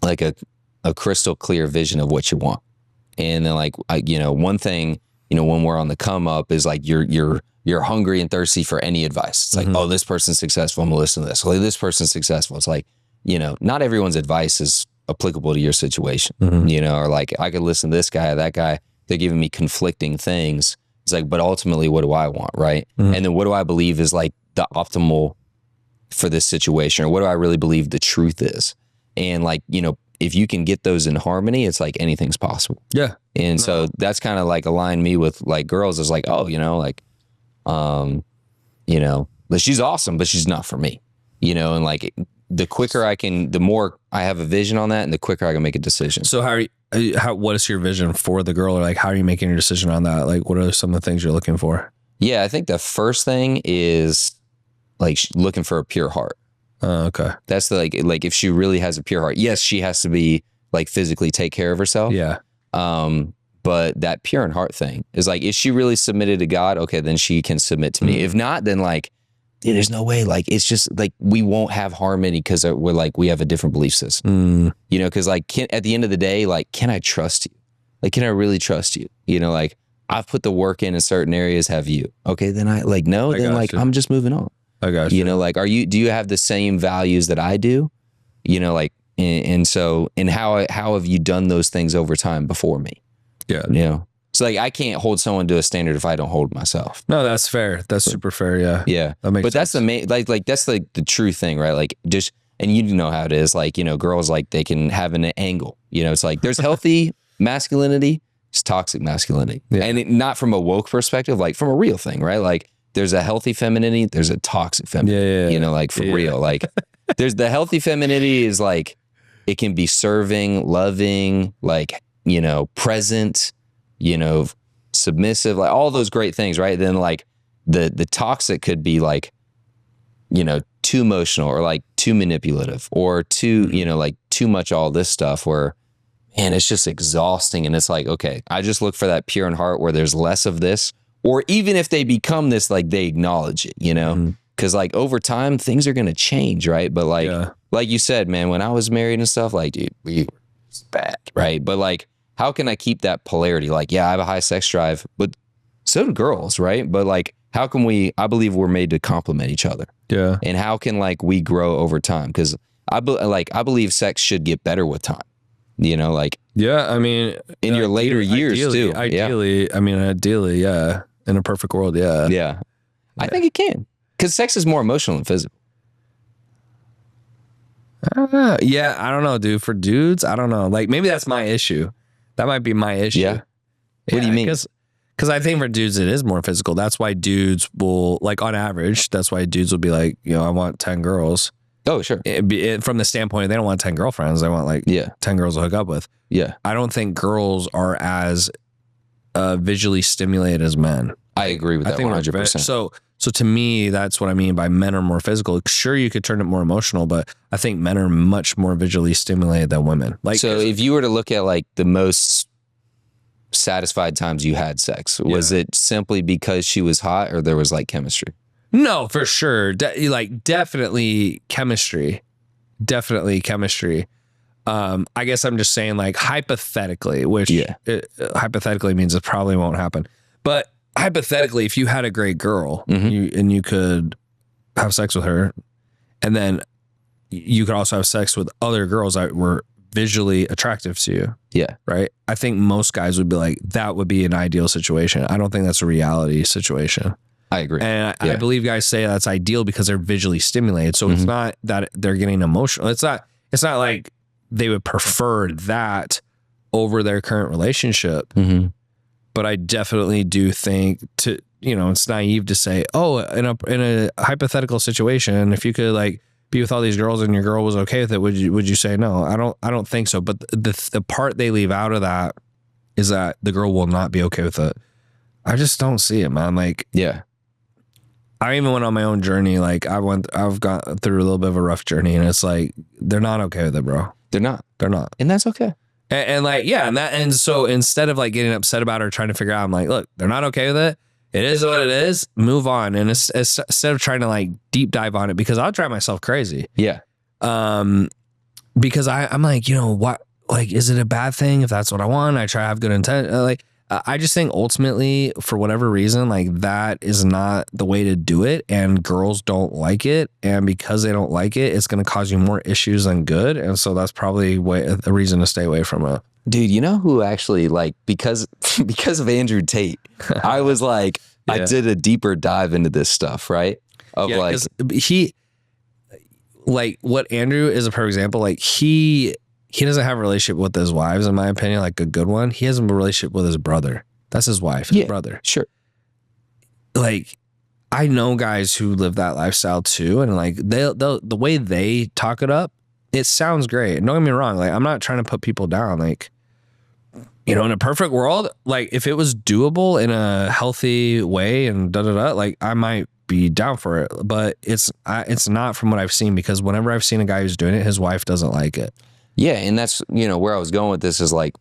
like a crystal clear vision of what you want. And then like, you know, one thing, you know, when we're on the come up is like, you're hungry and thirsty for any advice. It's like, oh, this person's successful, I'm gonna listen to this. Like, this person's successful. It's like, you know, not everyone's advice is applicable to your situation, you know, or like I could listen to this guy or that guy. They're giving me conflicting things. It's like, but ultimately, what do I want, right? And then what do I believe is like the optimal for this situation, or what do I really believe the truth is? And like, you know, if you can get those in harmony, it's like anything's possible. Yeah. And so that's kind of like aligned me with like girls is like, oh, you know, like, you know, but she's awesome, but she's not for me, you know, and like the quicker I can, the more I have a vision on that, and the quicker I can make a decision. So what is your vision for the girl? Or like, how are you making your decision on that? Like, what are some of the things you're looking for? Yeah, I think the first thing is like looking for a pure heart. Oh, okay. That's like if she really has a pure heart, yes, she has to be like physically take care of herself. Yeah. But that pure in heart thing is like, is she really submitted to God? Okay, then she can submit to me. If not, then like, dude, there's no way. Like, it's just like, we won't have harmony because we're like, we have a different belief system, you know? Cause like, at the end of the day, like, can I trust you? Like, can I really trust you? You know, like I've put the work in certain areas. Have you? Okay. Then I like, no, then like, I'm just moving on. I got you. You know, like, do you have the same values that I do? You know, like, and how have you done those things over time before me? Yeah. You know, so like I can't hold someone to a standard if I don't hold myself. No, that's fair. That's super fair. Yeah. Yeah. That makes but sense. That's the main, like that's like the true thing, right? Like just, and you know how it is, like, you know, girls, like they can have an angle, you know, it's like there's healthy masculinity, it's toxic masculinity. Yeah. And not from a woke perspective, like from a real thing, right? Like there's a healthy femininity, there's a toxic femininity, you know, like for real, like there's the healthy femininity is like, it can be serving, loving, like, you know, present, you know, submissive, like all those great things, right? Then like the toxic could be like, you know, too emotional or like too manipulative or too, you know, like too much all this stuff where, man, it's just exhausting. And it's like, okay, I just look for that pure in heart where there's less of this, or even if they become this, like they acknowledge it, you know? Cause like over time things are going to change. Right. But like, like you said, man, when I was married and stuff, like, dude, we were bad. Right. But like, how can I keep that polarity? Like, yeah, I have a high sex drive, but so do girls, right? But like, how can I believe we're made to complement each other. Yeah. And how can like we grow over time? Because I believe sex should get better with time. You know, like. Yeah, I mean. In your later years too. Ideally, I mean, ideally, yeah. In a perfect world, yeah. Yeah. I think it can. Because sex is more emotional than physical. Yeah, I don't know, dude. For dudes, I don't know. Like, maybe that's my issue. That might be my issue. Yeah. What do you mean? Because I think for dudes, it is more physical. That's why dudes will, like on average, that's why dudes will be like, you know, I want 10 girls. Oh, sure. From the standpoint, they don't want 10 girlfriends. They want like 10 girls to hook up with. Yeah. I don't think girls are as visually stimulated as men. I agree with that 100%. So to me, that's what I mean by men are more physical. Sure, you could turn it more emotional, but I think men are much more visually stimulated than women. Like, so if you were to look at like the most satisfied times you had sex, was it simply because she was hot, or there was like chemistry? No, for sure. Definitely chemistry. Definitely chemistry. I guess I'm just saying, like, hypothetically, which hypothetically means it probably won't happen, but hypothetically, if you had a great girl you could have sex with her, and then you could also have sex with other girls that were visually attractive to you. Yeah. Right. I think most guys would be like, that would be an ideal situation. I don't think that's a reality situation. I agree. And I believe guys say that's ideal because they're visually stimulated. So it's not that they're getting emotional. It's not like they would prefer that over their current relationship. But I definitely do think it's naive to say, oh, in a hypothetical situation, if you could like be with all these girls and your girl was okay with it, would you say no? I don't think so. But the part they leave out of that is that the girl will not be okay with it. I just don't see it, man. Like, I even went on my own journey. Like I've gone through a little bit of a rough journey, and it's like, they're not okay with it, bro. They're not. And that's okay. And like, yeah. And so instead of like getting upset about it or trying to figure out, I'm like, look, they're not okay with it. It is what it is. Move on. And instead of trying to like deep dive on it, because I'll drive myself crazy. Yeah. Because I'm like, what, like, is it a bad thing if that's what I want? I try to have good intent. Like, I just think ultimately, for whatever reason, like, that is not the way to do it. And girls don't like it. And because they don't like it, it's going to cause you more issues than good. And so that's probably a reason to stay away from it. Dude, you know who actually, like, because of Andrew Tate, I was like, I did a deeper dive into this stuff, right? Of like, he, like, what Andrew is a perfect example. Like, he doesn't have a relationship with his wives, in my opinion, like a good one. He has a relationship with his brother. That's his wife, his brother. Sure. Like, I know guys who live that lifestyle too, and like the way they talk it up, it sounds great. Don't get me wrong. Like, I'm not trying to put people down. Like, in a perfect world, like, if it was doable in a healthy way and like, I might be down for it. But it's not from what I've seen, because whenever I've seen a guy who's doing it, his wife doesn't like it. Yeah, and that's, where I was going with this is like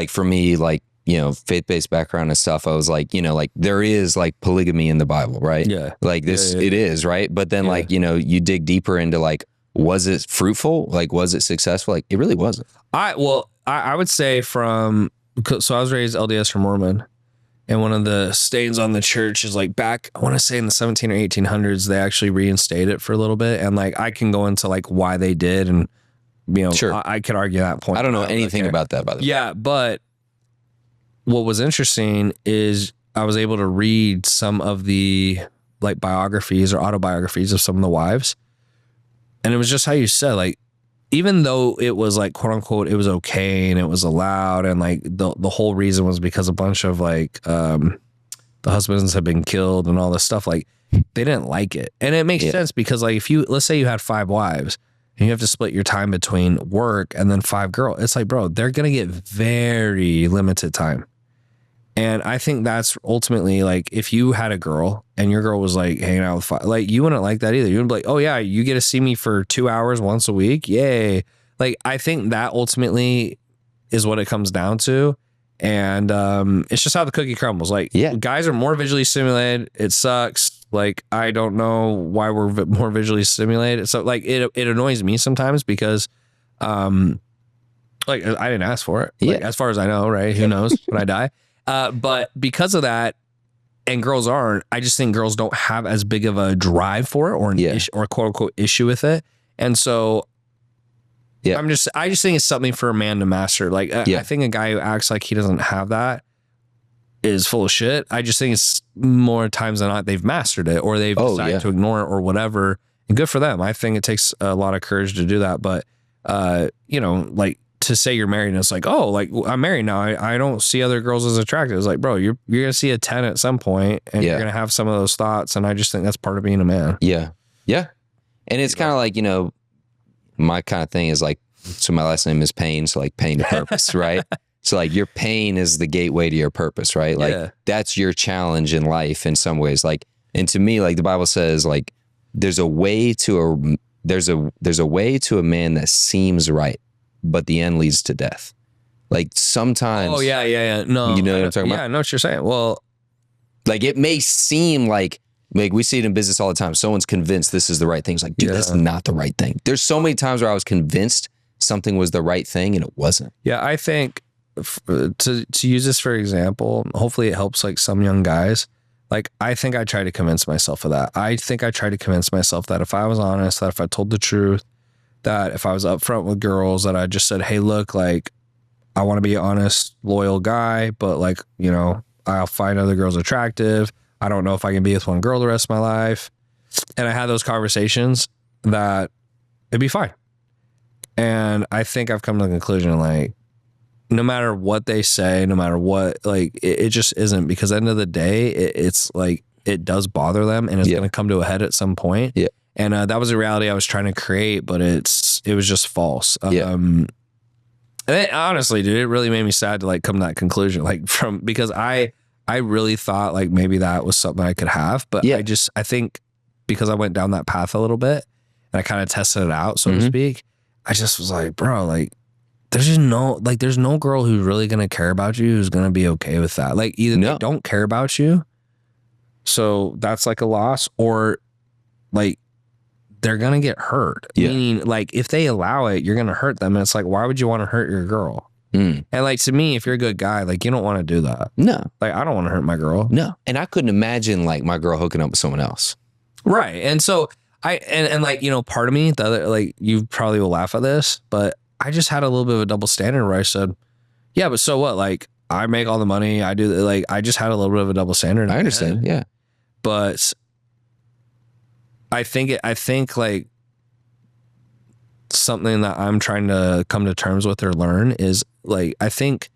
for me, like, faith-based background and stuff, I was like, like, there is like polygamy in the Bible, right? Yeah. Like this, it is, right? But then like, you dig deeper into like, was it fruitful? Like, was it successful? Like, it really wasn't. I would say so I was raised LDS or Mormon, and one of the stains on the church is like back, I want to say in the 17 or 1800s, they actually reinstated it for a little bit. And like, I can go into like why they did, and sure, I could argue that point. I don't know anything about that, by the way. Yeah, but what was interesting is I was able to read some of the like biographies or autobiographies of some of the wives. And it was just how you said, like, even though it was like, quote unquote, it was okay and it was allowed, and like the whole reason was because a bunch of like the husbands had been killed and all this stuff, like, they didn't like it. And it makes sense, because like, let's say you had 5 wives and you have to split your time between work and then 5 girls, it's like, bro, they're gonna get very limited time. And I think that's ultimately, like, if you had a girl and your girl was like hanging out with 5, like, you wouldn't like that either. You would be like, oh yeah, you get to see me for 2 hours once a week. Yay. Like, I think that ultimately is what it comes down to. And it's just how the cookie crumbles. Like, guys are more visually stimulated. It sucks. Like, I don't know why we're more visually stimulated. So like, it annoys me sometimes, because like, I didn't ask for it. Like, as far as I know, right? Who knows when I die? But because of that, and girls aren't, I just think girls don't have as big of a drive for it, or an issue, or a quote unquote issue with it. And so I just think it's something for a man to master. Like, I think a guy who acts like he doesn't have that is full of shit. I just think it's more times than not they've mastered it, or they've decided to ignore it, or whatever. And good for them. I think it takes a lot of courage to do that. But, like, to say you're married and it's like, oh, like, I'm married now, I don't see other girls as attractive. It's like, bro, you're gonna see a 10 at some point, and you're gonna have some of those thoughts. And I just think that's part of being a man. Yeah. And it's kind of like, my kind of thing is like, so my last name is Paine, so like pain to purpose, right? So like, your pain is the gateway to your purpose, right? Like, that's your challenge in life in some ways. Like, and to me, like, the Bible says, like, there's a way to a man that seems right, but the end leads to death. Like, sometimes. Oh yeah. No, you know what I'm talking about? Yeah, I know what you're saying. Well, like, it may seem like we see it in business all the time. Someone's convinced this is the right thing. It's like, dude, that's not the right thing. There's so many times where I was convinced something was the right thing and it wasn't. Yeah, I think to use this for example, hopefully it helps like some young guys. Like, I think I try to convince myself of that. I think I try to convince myself that if I was honest, that if I told the truth, that if I was upfront with girls, that I just said, hey, look, like, I want to be an honest, loyal guy, but like, I'll find other girls attractive. I don't know if I can be with one girl the rest of my life. And I had those conversations, that it'd be fine. And I think I've come to the conclusion, like, no matter what they say, no matter what, like, it just isn't, because at the end of the day, it's like, it does bother them, and it's going to come to a head at some point. Yeah. And that was a reality I was trying to create, but it was just false. And honestly, dude, it really made me sad to like come to that conclusion, like, because I I really thought like maybe that was something I could have, but I think because I went down that path a little bit and I kind of tested it out, so to speak, I just was like, bro, like there's no girl who's really going to care about you who's going to be okay with that. Like either they don't care about you, so that's like a loss, or like they're going to get hurt. Meaning like if they allow it, you're going to hurt them. And it's like, why would you want to hurt your girl? And like to me, if you're a good guy, like you don't want to do that. No. Like I don't want to hurt my girl. No. And I couldn't imagine like my girl hooking up with someone else. Right. And so and like, you know, part of me, the other, like you probably will laugh at this, but I just had a little bit of a double standard where I said, yeah, but so what? Like I make all the money. I do, like, I just had a little bit of a double standard. I understand. Yeah. But I think like something that I'm trying to come to terms with or learn is like, I think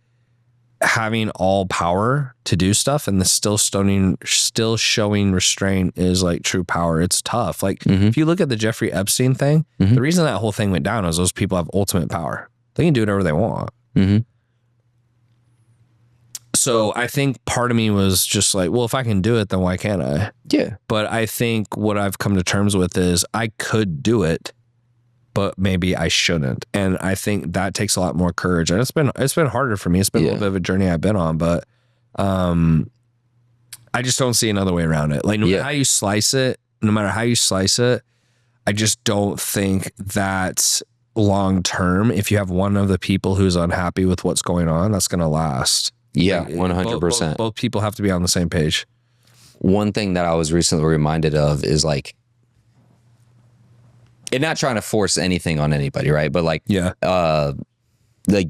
having all power to do stuff and still showing restraint is like true power. It's tough. Like if you look at the Jeffrey Epstein thing, the reason that whole thing went down is those people have ultimate power. They can do whatever they want. So I think part of me was just like, well, if I can do it, then why can't I? Yeah. But I think what I've come to terms with is I could do it, but maybe I shouldn't. And I think that takes a lot more courage. And it's been harder for me. It's been a little bit of a journey I've been on, but I just don't see another way around it. Like no matter how you slice it, I just don't think that long term, if you have one of the people who's unhappy with what's going on, that's going to last. Yeah, 100%. Both people have to be on the same page. One thing that I was recently reminded of is like, and not trying to force anything on anybody, right? But like, like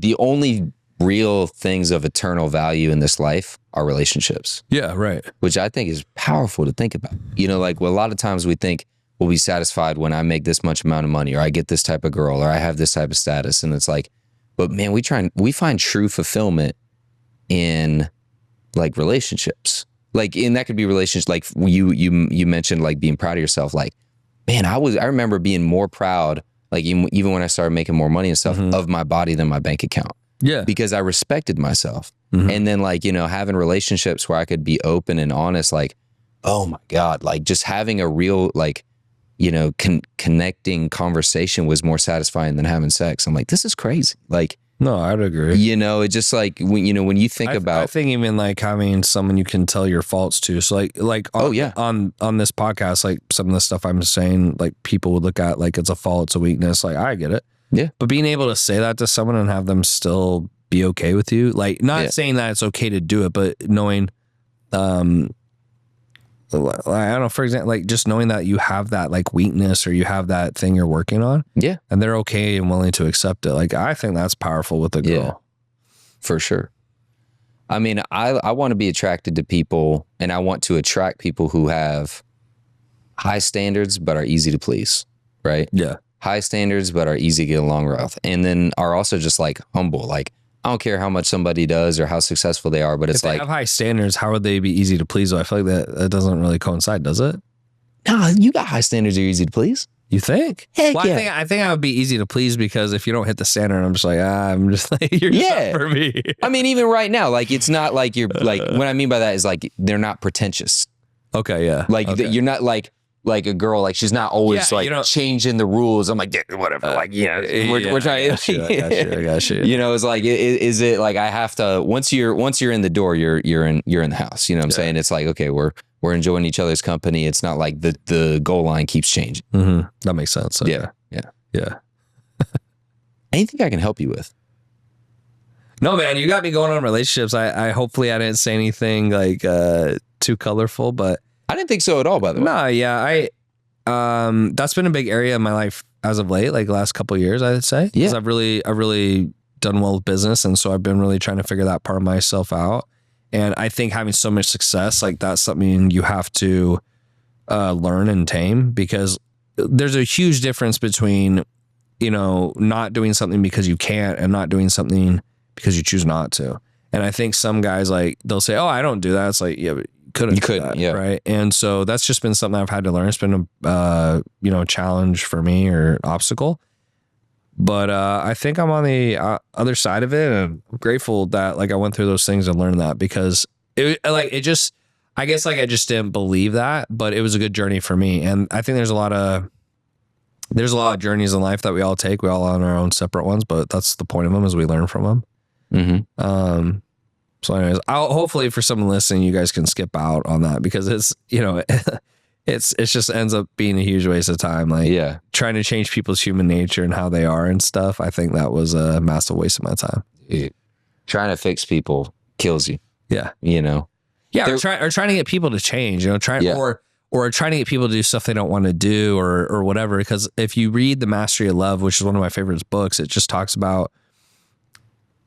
the only real things of eternal value in this life are relationships. Yeah, right. Which I think is powerful to think about. You know, like well, a lot of times we think we'll be satisfied when I make this much amount of money, or I get this type of girl, or I have this type of status. And it's like, but man, we find true fulfillment in like relationships. Like, and that could be relationships. Like you mentioned like being proud of yourself. Like, man, I remember being more proud, like even when I started making more money and stuff, of my body than my bank account. Yeah. Because I respected myself. And then like, you know, having relationships where I could be open and honest, like, oh my God, like just having a real, like, you know, connecting conversation was more satisfying than having sex. I'm like, this is crazy. Like, no, I'd agree. You know, it's just like, when you think about, I think even like having someone you can tell your faults to. So like on this podcast, like some of the stuff I'm saying, like people would look at like it's a fault, it's a weakness. Like I get it. Yeah. But being able to say that to someone and have them still be okay with you, like not saying that it's okay to do it, but knowing, I don't know, for example, like just knowing that you have that like weakness or you have that thing you're working on. Yeah. And they're okay and willing to accept it. Like, I think that's powerful with a girl. Yeah, for sure. I mean, I want to be attracted to people, and I want to attract people who have high standards, but are easy to please. Right. Yeah. High standards, but are easy to get along with. And then are also just like humble. Like, I don't care how much somebody does or how successful they are, but it's like, if they have high standards, how would they be easy to please? I feel like that doesn't really coincide, does it? No, you got high standards. You're easy to please. You think? Heck yeah. I think I would be easy to please because if you don't hit the standard, I'm just like, you're just not for me. I mean, even right now, like it's not like you're like. What I mean by that is like they're not pretentious. Okay, yeah. Like you're not like a girl, like she's not always changing the rules. I'm like, whatever. Like, we're trying. I got you. You know, it's like, is it like I have to, once you're in the door, you're in the house. You know what I'm saying? It's like, okay, we're enjoying each other's company. It's not like the goal line keeps changing. That makes sense. Okay. Yeah. Anything I can help you with? No, man, you got me going on relationships. I hopefully I didn't say anything like too colorful, but I didn't think so at all, by the way. No, yeah. That's been a big area in my life as of late, like the last couple of years, I would say. Yeah. I've really done well with business. And so I've been really trying to figure that part of myself out. And I think having so much success, like that's something you have to learn and tame, because there's a huge difference between, you know, not doing something because you can't and not doing something because you choose not to. And I think some guys, like, they'll say, oh, I don't do that. It's like, yeah, but you couldn't, yeah. Right. And so that's just been something I've had to learn. It's been a challenge for me, or obstacle. But I think I'm on the other side of it, and I'm grateful that like I went through those things and learned that, because I guess like I just didn't believe that, but it was a good journey for me. And I think there's a lot of journeys in life that we all take. We all on our own separate ones, but that's the point of them, is we learn from them. Mm-hmm. So anyways, hopefully for someone listening, you guys can skip out on that, because it's, you know, it's just ends up being a huge waste of time. Like trying to change people's human nature and how they are and stuff. I think that was a massive waste of my time. Dude, trying to fix people kills you. Yeah. You know? Yeah. Or trying to get people to change, you know, or trying to get people to do stuff they don't want to do or whatever. Because if you read The Mastery of Love, which is one of my favorite books, it just talks about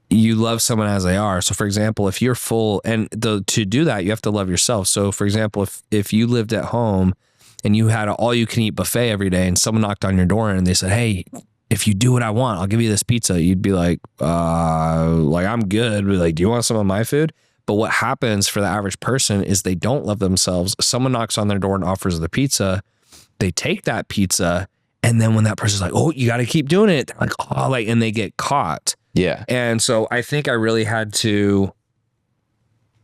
you love someone as they are. So for example, if you're full, and to do that, you have to love yourself. So for example, if you lived at home and you had an all you can eat buffet every day, and someone knocked on your door and they said, hey, if you do what I want, I'll give you this pizza. You'd be like I'm good. Like, do you want some of my food? But what happens for the average person is they don't love themselves. Someone knocks on their door and offers the pizza. They take that pizza. And then when that person's like, oh, you got to keep doing it. They're like, oh, and they get caught. Yeah. And so I think I really had to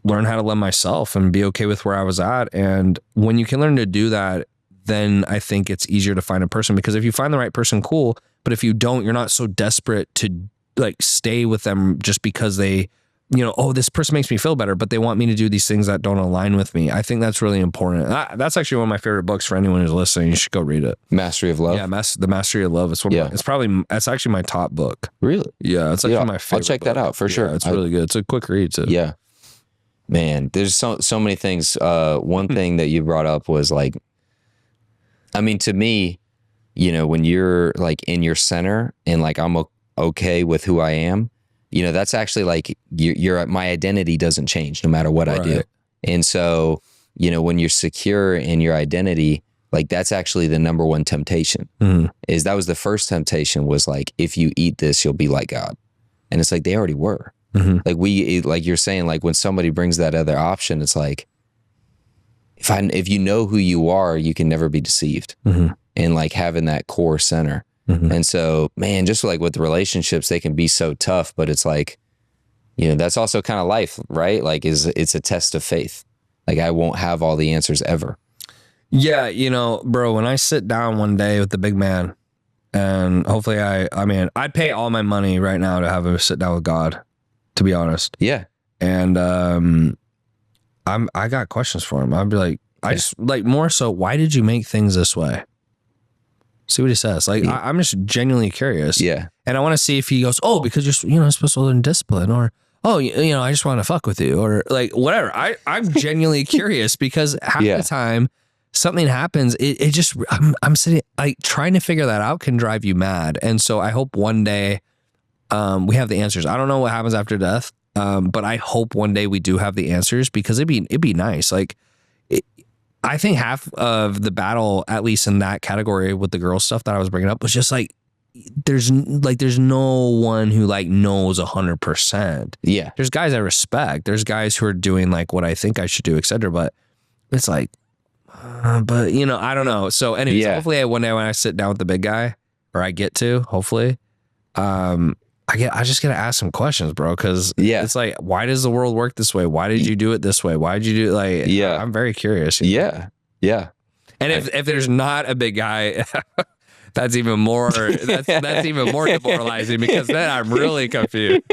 learn how to love myself and be okay with where I was at. And when you can learn to do that, then I think it's easier to find a person, because if you find the right person, cool. But if you don't, you're not so desperate to like stay with them just because they, you know, oh, this person makes me feel better, but they want me to do these things that don't align with me. I think that's really important. That's actually one of my favorite books for anyone who's listening. You should go read it. Mastery of Love. Yeah, The Mastery of Love. It's actually my top book. Really? Yeah, it's actually my favorite. I'll check that out for sure. It's really good. It's a quick read too. Yeah. Man, there's so many things. One thing that you brought up was like, I mean, to me, you know, when you're like in your center and like I'm okay with who I am, you know, that's actually like my identity doesn't change no matter what I do. And so, you know, when you're secure in your identity, like that's actually the number one temptation. Is that was the first temptation, was like, if you eat this, you'll be like God. And it's like, they already were. Like you're saying, like when somebody brings that other option, it's like, if you know who you are, you can never be deceived. And like having that core center. And so, man, just like with the relationships, they can be so tough, but it's like, you know, that's also kind of life, right? Like it's a test of faith. Like I won't have all the answers ever. Yeah. You know, bro, when I sit down one day with the big man, and hopefully I'd pay all my money right now to have a sit down with God, to be honest. Yeah. And, I got questions for him. I'd be like, I just like more so, why did you make things this way? See what he says. Like, I'm just genuinely curious. Yeah. And I want to see if he goes, oh, because you're supposed to learn discipline, or, oh, you know, I just want to fuck with you, or like whatever. I'm genuinely curious, because half the time something happens, it just, I'm sitting, like trying to figure that out can drive you mad. And so I hope one day we have the answers. I don't know what happens after death. But I hope one day we do have the answers, because it'd be nice. Like, I think half of the battle, at least in that category with the girl stuff that I was bringing up, was just like, there's no one who like knows 100%. Yeah. There's guys I respect. There's guys who are doing like what I think I should do, et cetera. But it's like, but you know, I don't know. So anyways, hopefully one day when I sit down with the big guy, or I get to, hopefully, I just gotta ask some questions, bro. Cause it's like, why does the world work this way? Why did you do it this way? Why did you do like, I'm very curious. Yeah. Yeah. And if there's not a big guy, that's even more, that's even more demoralizing, because then I'm really confused.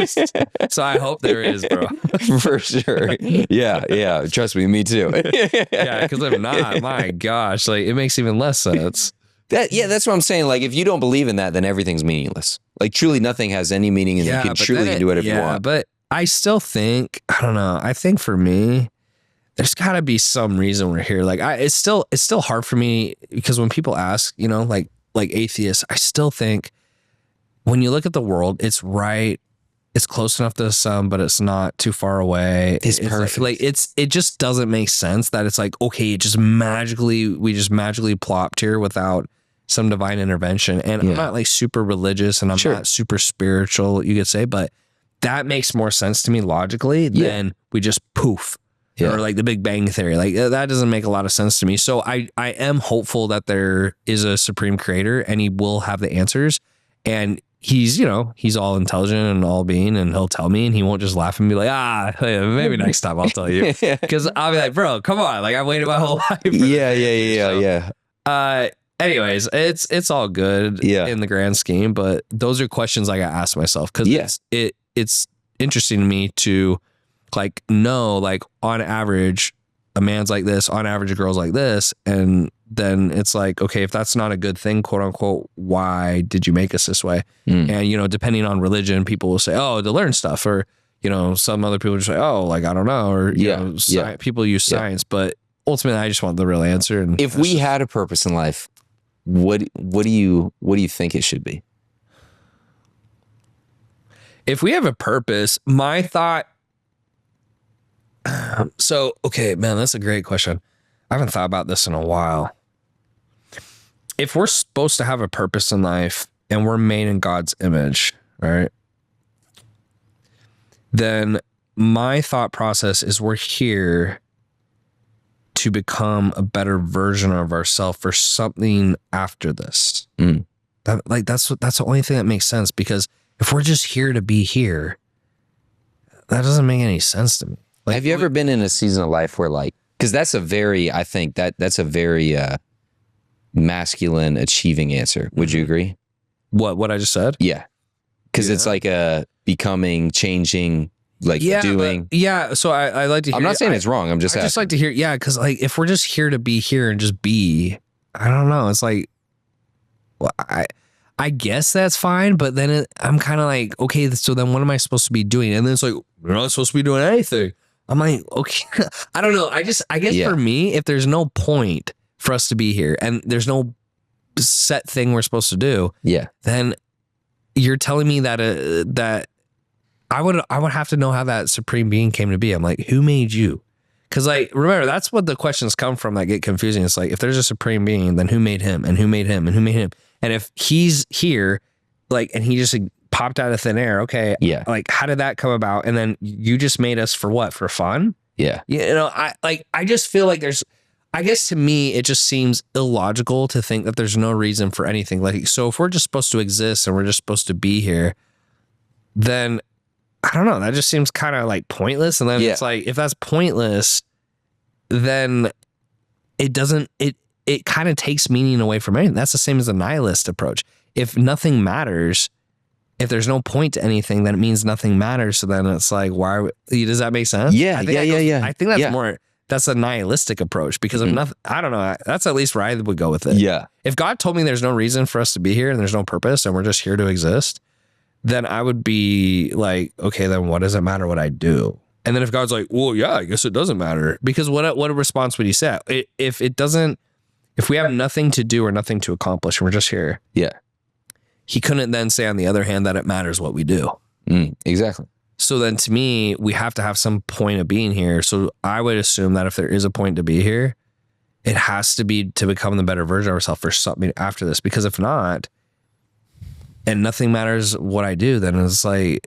So I hope there is, bro. For sure. Yeah. Yeah. Trust me. Me too. Yeah. Cause if not, my gosh, like it makes even less sense. That's what I'm saying. Like, if you don't believe in that, then everything's meaningless. Like, truly nothing has any meaning, and you can truly do whatever you want. But I still think, I don't know. I think for me, there's got to be some reason we're here. Like, it's still hard for me, because when people ask, you know, like atheists, I still think when you look at the world, it's right. It's close enough to the sun, but it's not too far away. It's perfect. Like it just doesn't make sense that it's like, okay, we just magically plopped here without some divine intervention. And I'm not like super religious, and I'm not super spiritual, you could say, but that makes more sense to me logically than we just poof. Or like the Big Bang Theory. Like that doesn't make a lot of sense to me. So I am hopeful that there is a supreme creator, and he will have the answers. And he's, you know, he's all intelligent and all being, and he'll tell me, and he won't just laugh and be like, maybe next time I'll tell you. Because I'll be like, bro, come on. Like, I've waited my whole life. Yeah. Anyways, it's all good in the grand scheme, but those are questions I got asked myself, because it's interesting to me to like know, like, on average, a man's like this, on average, a girl's like this, and then it's like, okay, if that's not a good thing, quote unquote, why did you make us this way? And, you know, depending on religion, people will say, oh, to learn stuff, or, you know, some other people just say, oh, like, I don't know, or, you know, people use science, but ultimately I just want the real answer. And if we had a purpose in life, what do you think it should be? If we have a purpose, my thought, so, okay, man, that's a great question. I haven't thought about this in a while. If we're supposed to have a purpose in life and we're made in God's image, right? Then my thought process is we're here to become a better version of ourselves for something after this. That's the only thing that makes sense, because if we're just here to be here, that doesn't make any sense to me. Like, have you ever been in a season of life where, like, because that's a very, I think that's a very masculine achieving answer. Would you agree? What I just said? Yeah. Because it's like a becoming, changing, like doing. So I like to hear. I'm not saying it's wrong. I'm just I just like to hear. Yeah. Because, like, if we're just here to be here and just be, I don't know. It's like, well, I guess that's fine. But then I'm kind of like, okay, so then what am I supposed to be doing? And then it's like, we're not supposed to be doing anything. I'm like, okay, I don't know. I guess for me, if there's no point for us to be here and there's no set thing we're supposed to do, then you're telling me that that I would have to know how that supreme being came to be. I'm like, who made you? Because, like, remember, that's what the questions come from that get confusing. It's like, if there's a supreme being, then who made him, and who made him, and who made him? And if he's here, like, and he just popped out of thin air, okay, like, how did that come about? And then you just made us for what? For fun? Yeah. You know, I just feel like I guess to me, it just seems illogical to think that there's no reason for anything. Like, so if we're just supposed to exist and we're just supposed to be here, then I don't know, that just seems kind of like pointless. And then it's like, if that's pointless, then it kind of takes meaning away from anything. That's the same as the nihilist approach. If nothing matters, if there's no point to anything, then it means nothing matters. So then it's like, does that make sense? Yeah. I think that's more, that's a nihilistic approach, because of nothing. I don't know. That's at least where I would go with it. Yeah. If God told me there's no reason for us to be here and there's no purpose and we're just here to exist, then I would be like, okay, then what does it matter what I do? And then if God's like, well, yeah, I guess it doesn't matter, because what a response would he say? If we have nothing to do or nothing to accomplish and we're just here. Yeah. He couldn't then say, on the other hand, that it matters what we do. Exactly. So then to me, we have to have some point of being here. So I would assume that if there is a point to be here, it has to be to become the better version of ourselves for something after this. Because if not, and nothing matters what I do, then it's like,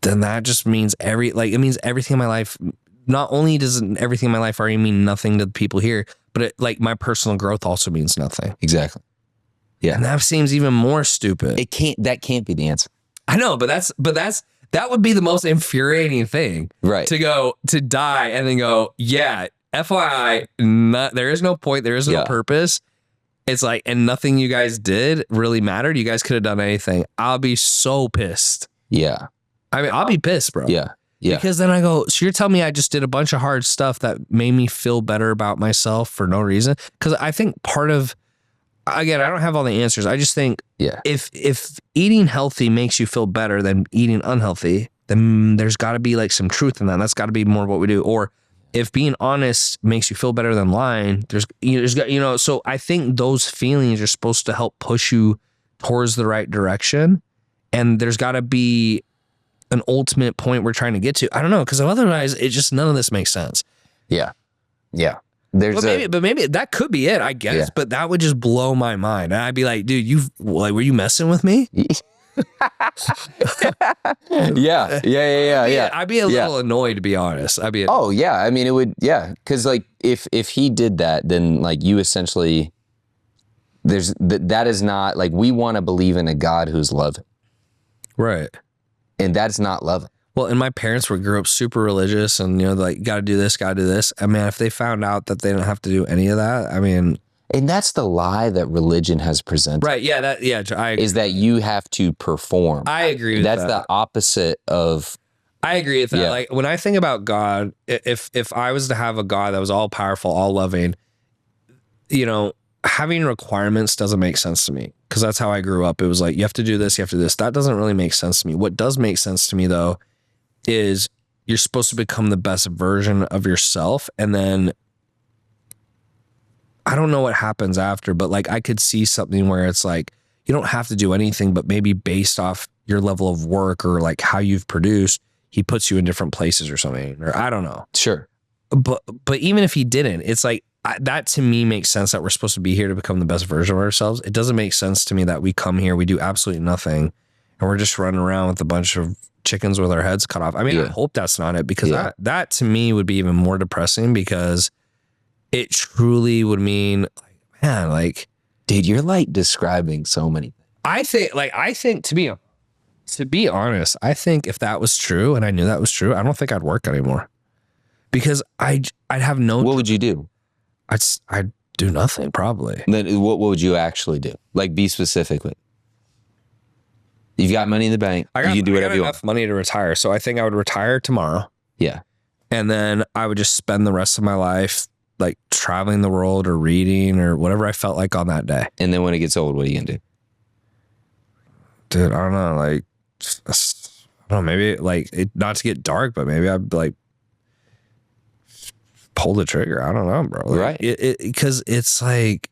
then that just means it means everything in my life. Not only does everything in my life already mean nothing to the people here, but my personal growth also means nothing. Exactly. Yeah. And that seems even more stupid. That can't be the answer. I know, but that would be the most infuriating thing. Right. To die and then go, yeah, FYI, there is no point. There is no purpose. It's like, and nothing you guys did really mattered. You guys could have done anything. I'll be so pissed. Yeah. I mean, I'll be pissed, bro. Yeah. Yeah. Because then I go, so you're telling me I just did a bunch of hard stuff that made me feel better about myself for no reason? Because I think part of, again, I don't have all the answers. I just think if eating healthy makes you feel better than eating unhealthy, then there's got to be like some truth in that. That's got to be more of what we do. Or if being honest makes you feel better than lying, so I think those feelings are supposed to help push you towards the right direction. And there's got to be an ultimate point we're trying to get to. I don't know, because otherwise it just, none of this makes sense. Yeah. Yeah. But maybe that could be it, I guess. But that would just blow my mind. And I'd be like, dude, were you messing with me? Yeah. I'd be a little annoyed, to be honest. I mean, it would, because like if he did that, then like you essentially that is not like, we want to believe in a God who's loving. Right. And that's not loving. Well, and my parents grew up super religious and, you know, like, got to do this, got to do this. I mean, if they found out that they don't have to do any of that, I mean. And that's the lie that religion has presented. Right. Yeah. I agree. Is that you have to perform. I agree with that. That's the opposite of. I agree with that. Yeah. Like, when I think about God, if I was to have a God that was all powerful, all loving, you know, having requirements doesn't make sense to me, because that's how I grew up. It was like, you have to do this, you have to do this. That doesn't really make sense to me. What does make sense to me, though, is you're supposed to become the best version of yourself. And then I don't know what happens after, but like, I could see something where it's like, you don't have to do anything, but maybe based off your level of work or like how you've produced, he puts you in different places or something, or I don't know. Sure. But even if he didn't, it's like, that to me makes sense, that we're supposed to be here to become the best version of ourselves. It doesn't make sense to me that we come here, we do absolutely nothing, and we're just running around with a bunch of chickens with our heads cut off. I mean, I hope that's not it, because that to me would be even more depressing, because it truly would mean, like, man, like, dude, you're like describing so many things. I think to be honest, I think if that was true and I knew that was true, I don't think I'd work anymore, because I'd have no. What would you do? I'd do nothing, probably. Then what would you actually do? Like, be specifically. You've got money in the bank. You can do whatever you want. Enough money to retire, so I think I would retire tomorrow. Yeah. And then I would just spend the rest of my life like traveling the world or reading or whatever I felt like on that day. And then when it gets old, what are you gonna do? Dude, I don't know. Like, I don't know. Maybe like not to get dark, but maybe I'd like pull the trigger. I don't know, bro. Like, right. Because it's like,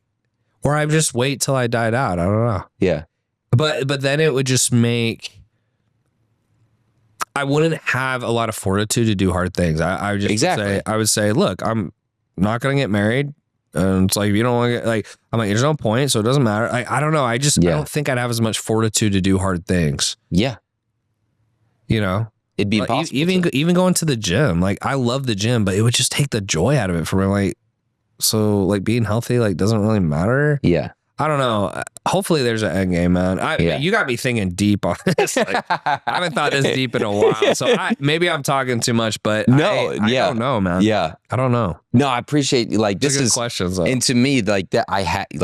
or I just wait till I died out. I don't know. Yeah. But then it would just make, I wouldn't have a lot of fortitude to do hard things. I would just say, I would say, look, I'm not going to get married. And it's like, if you don't want to get, like, I'm like, there's no point, so it doesn't matter. I don't know. I don't think I'd have as much fortitude to do hard things. Yeah. You know? It'd be like, impossible. Even going to the gym. Like, I love the gym, but it would just take the joy out of it for me. Like, so like being healthy, like, doesn't really matter. Yeah. I don't know. Hopefully there's an end game, man. You got me thinking deep on this. Like, I haven't thought this deep in a while. So maybe I'm talking too much, but I don't know, man. Yeah. I don't know. No, I appreciate, like, this is questions. And to me, like, that I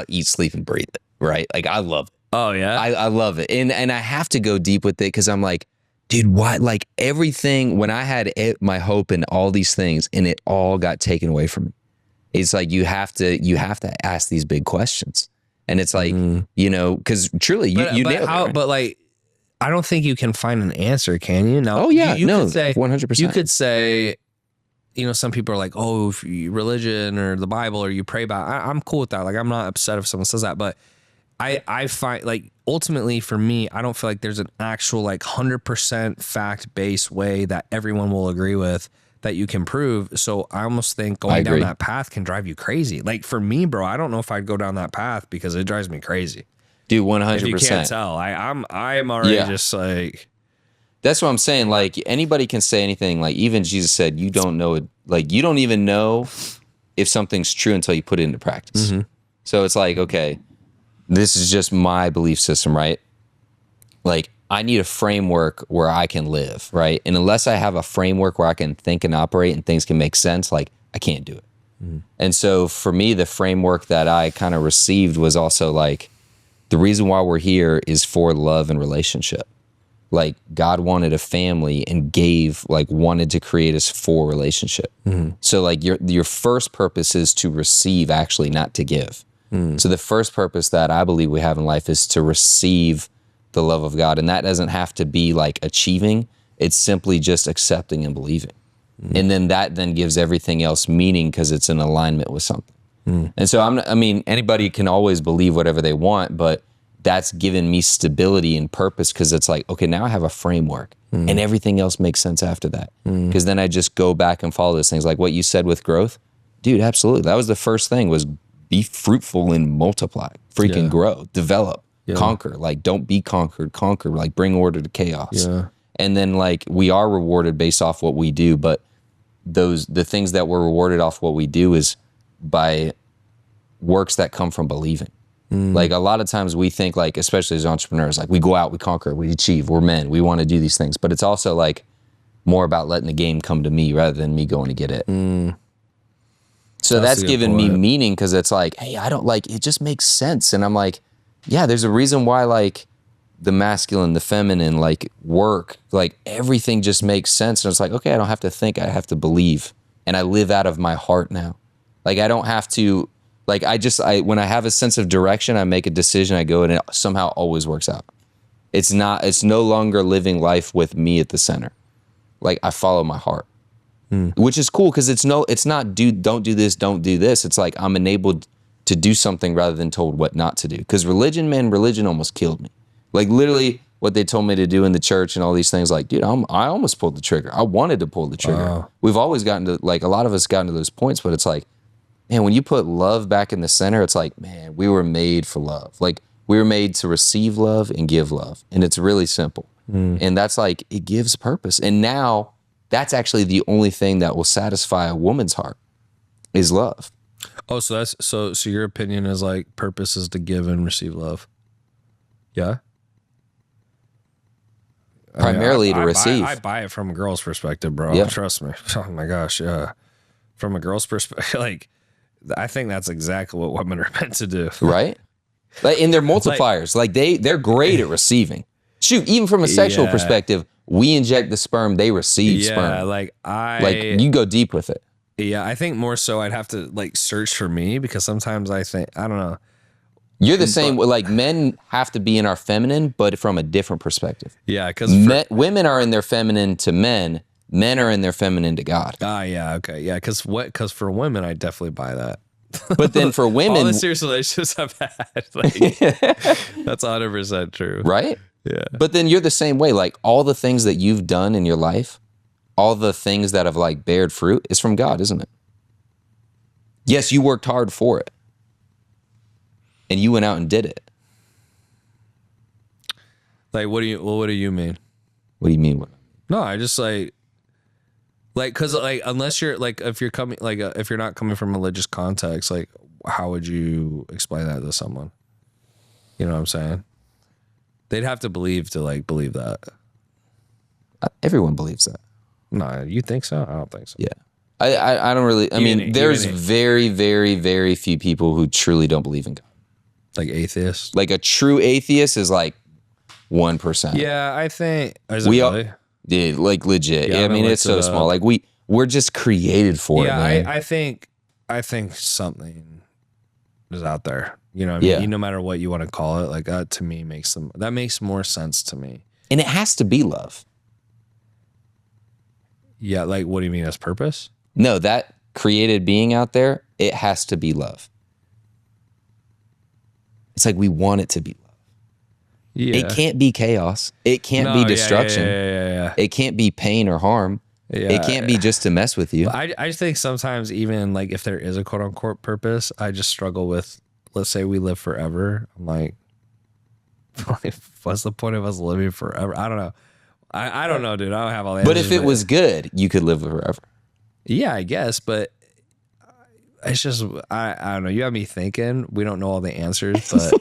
eat, sleep, and breathe it, right? Like, I love it. Oh yeah. I love it. And I have to go deep with it, because I'm like, dude, what? Like, everything, when I had my hope in all these things and it all got taken away from me. It's like, you have to ask these big questions. And it's like, you know, because truly you nailed it, right? But like, I don't think you can find an answer, can you? No. Oh yeah. You could say 100%. You could say, you know, some people are like, oh, if religion or the Bible or you pray about, I'm cool with that. Like, I'm not upset if someone says that, but I find, like, ultimately for me, I don't feel like there's an actual like 100% fact-based way that everyone will agree with that you can prove. So I almost think going down that path can drive you crazy. Like, for me, bro, I don't know if I'd go down that path, because it drives me crazy. Dude, 100%. If you can't tell, I'm already just like. That's what I'm saying. Like, anybody can say anything. Like, even Jesus said, you don't know it. Like, you don't even know if something's true until you put it into practice. Mm-hmm. So it's like, okay, this is just my belief system, right? Like, I need a framework where I can live, right? And unless I have a framework where I can think and operate and things can make sense, like, I can't do it. Mm. And so for me, the framework that I kind of received was also like, the reason why we're here is for love and relationship. Like, God wanted a family and wanted to create us for relationship. Mm. So like, your first purpose is to receive, actually, not to give. Mm. So the first purpose that I believe we have in life is to receive the love of God. And that doesn't have to be like achieving. It's simply just accepting and believing. Mm. And then that then gives everything else meaning, because it's in alignment with something. Mm. And so anybody can always believe whatever they want, but that's given me stability and purpose, because it's like, okay, now I have a framework and everything else makes sense after that. Because then I just go back and follow those things. Like what you said with growth, dude, absolutely. That was the first thing, was be fruitful and multiply, freaking grow, develop. Yeah. Conquer, like, don't be conquered, conquer, like, bring order to chaos. Yeah. And then, like, we are rewarded based off what we do, but the things that we're rewarded off what we do is by works that come from believing. Like a lot of times we think like, especially as entrepreneurs, like we go out, we conquer, we achieve, we're men, we want to do these things. But it's also like more about letting the game come to me rather than me going to get it. So that's given me meaning, because it's like, hey, I don't like, it just makes sense. And I'm like, yeah, there's a reason why like the masculine, the feminine, like work, like everything just makes sense. And it's like, okay, I don't have to think, I have to believe. And I live out of my heart now. Like I don't have to, like when I have a sense of direction, I make a decision, I go, and it somehow always works out. It's no longer living life with me at the center. Like I follow my heart, which is cool, because it's not don't do this, don't do this. It's like I'm enabled to do something rather than told what not to do. Because religion almost killed me. Like literally what they told me to do in the church and all these things, like, dude, I almost pulled the trigger. I wanted to pull the trigger. Wow. We've always gotten to, like, a lot of us gotten to those points, but it's like, man, when you put love back in the center, it's like, man, we were made for love. Like we were made to receive love and give love. And it's really simple. And that's like, it gives purpose. And now that's actually the only thing that will satisfy a woman's heart is love. Oh, so that's, so your opinion is like purpose is to give and receive love. Yeah. Primarily to receive. I buy it from a girl's perspective, bro. Yeah. Trust me. Oh my gosh. Yeah. From a girl's perspective, like, I think that's exactly what women are meant to do. Right? Like, and they're multipliers. Like they're great at receiving. Shoot, even from a sexual perspective, we inject the sperm, they receive sperm. Like you go deep with it. Yeah, I think more so I'd have to like search for me, because sometimes I think, I don't know. You're the same, like men have to be in our feminine, but from a different perspective. Yeah, because women are in their feminine to men are in their feminine to God. Yeah, okay. Yeah, because for women, I definitely buy that. But then for women, all the serious relationships I've had, like, that's 100% true. Right? Yeah. But then you're the same way. Like all the things that you've done in your life, all the things that have like bared fruit is from God, isn't it? Yes, you worked hard for it. And you went out and did it. Like, what do you mean? What do you mean? No, I just like, cause like, unless you're like, if you're coming, like, if you're not coming from religious context, like, how would you explain that to someone? You know what I'm saying? They'd have to believe that. Everyone believes that. No, you think so? I don't think so. Yeah. I don't really, I mean, there's very, very, very few people who truly don't believe in God. Like atheists? Like a true atheist is like 1%. Yeah, I think. Yeah, like legit. Yeah, I mean, it's so small. Like we're just created for it, man. I think something is out there. You know what I mean? Yeah. No matter what you want to call it, like that to me makes more sense to me. And it has to be love. Yeah, like what do you mean as purpose? No, that created being out there, it has to be love. It's like we want it to be love. Yeah. It can't be chaos. It can't be destruction. Yeah. It can't be pain or harm. Yeah. It can't be just to mess with you. I just think sometimes even like if there is a quote unquote purpose, I just struggle with, let's say we live forever. I'm like, what's the point of us living forever? I don't know. I don't know, dude. I don't have all the answers. But if it was good, you could live forever. Yeah, I guess. But it's just, I don't know. You have me thinking. We don't know all the answers, but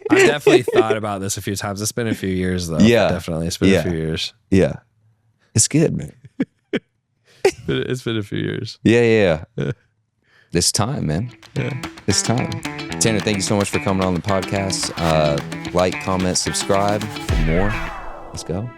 I've definitely thought about this a few times. It's been a few years, though. Yeah. Definitely. It's been a few years. Yeah. It's good, man. It's been a few years. Yeah. This time, man. Yeah. This time. Tanner, thank you so much for coming on the podcast. Like, comment, subscribe for more. Let's go.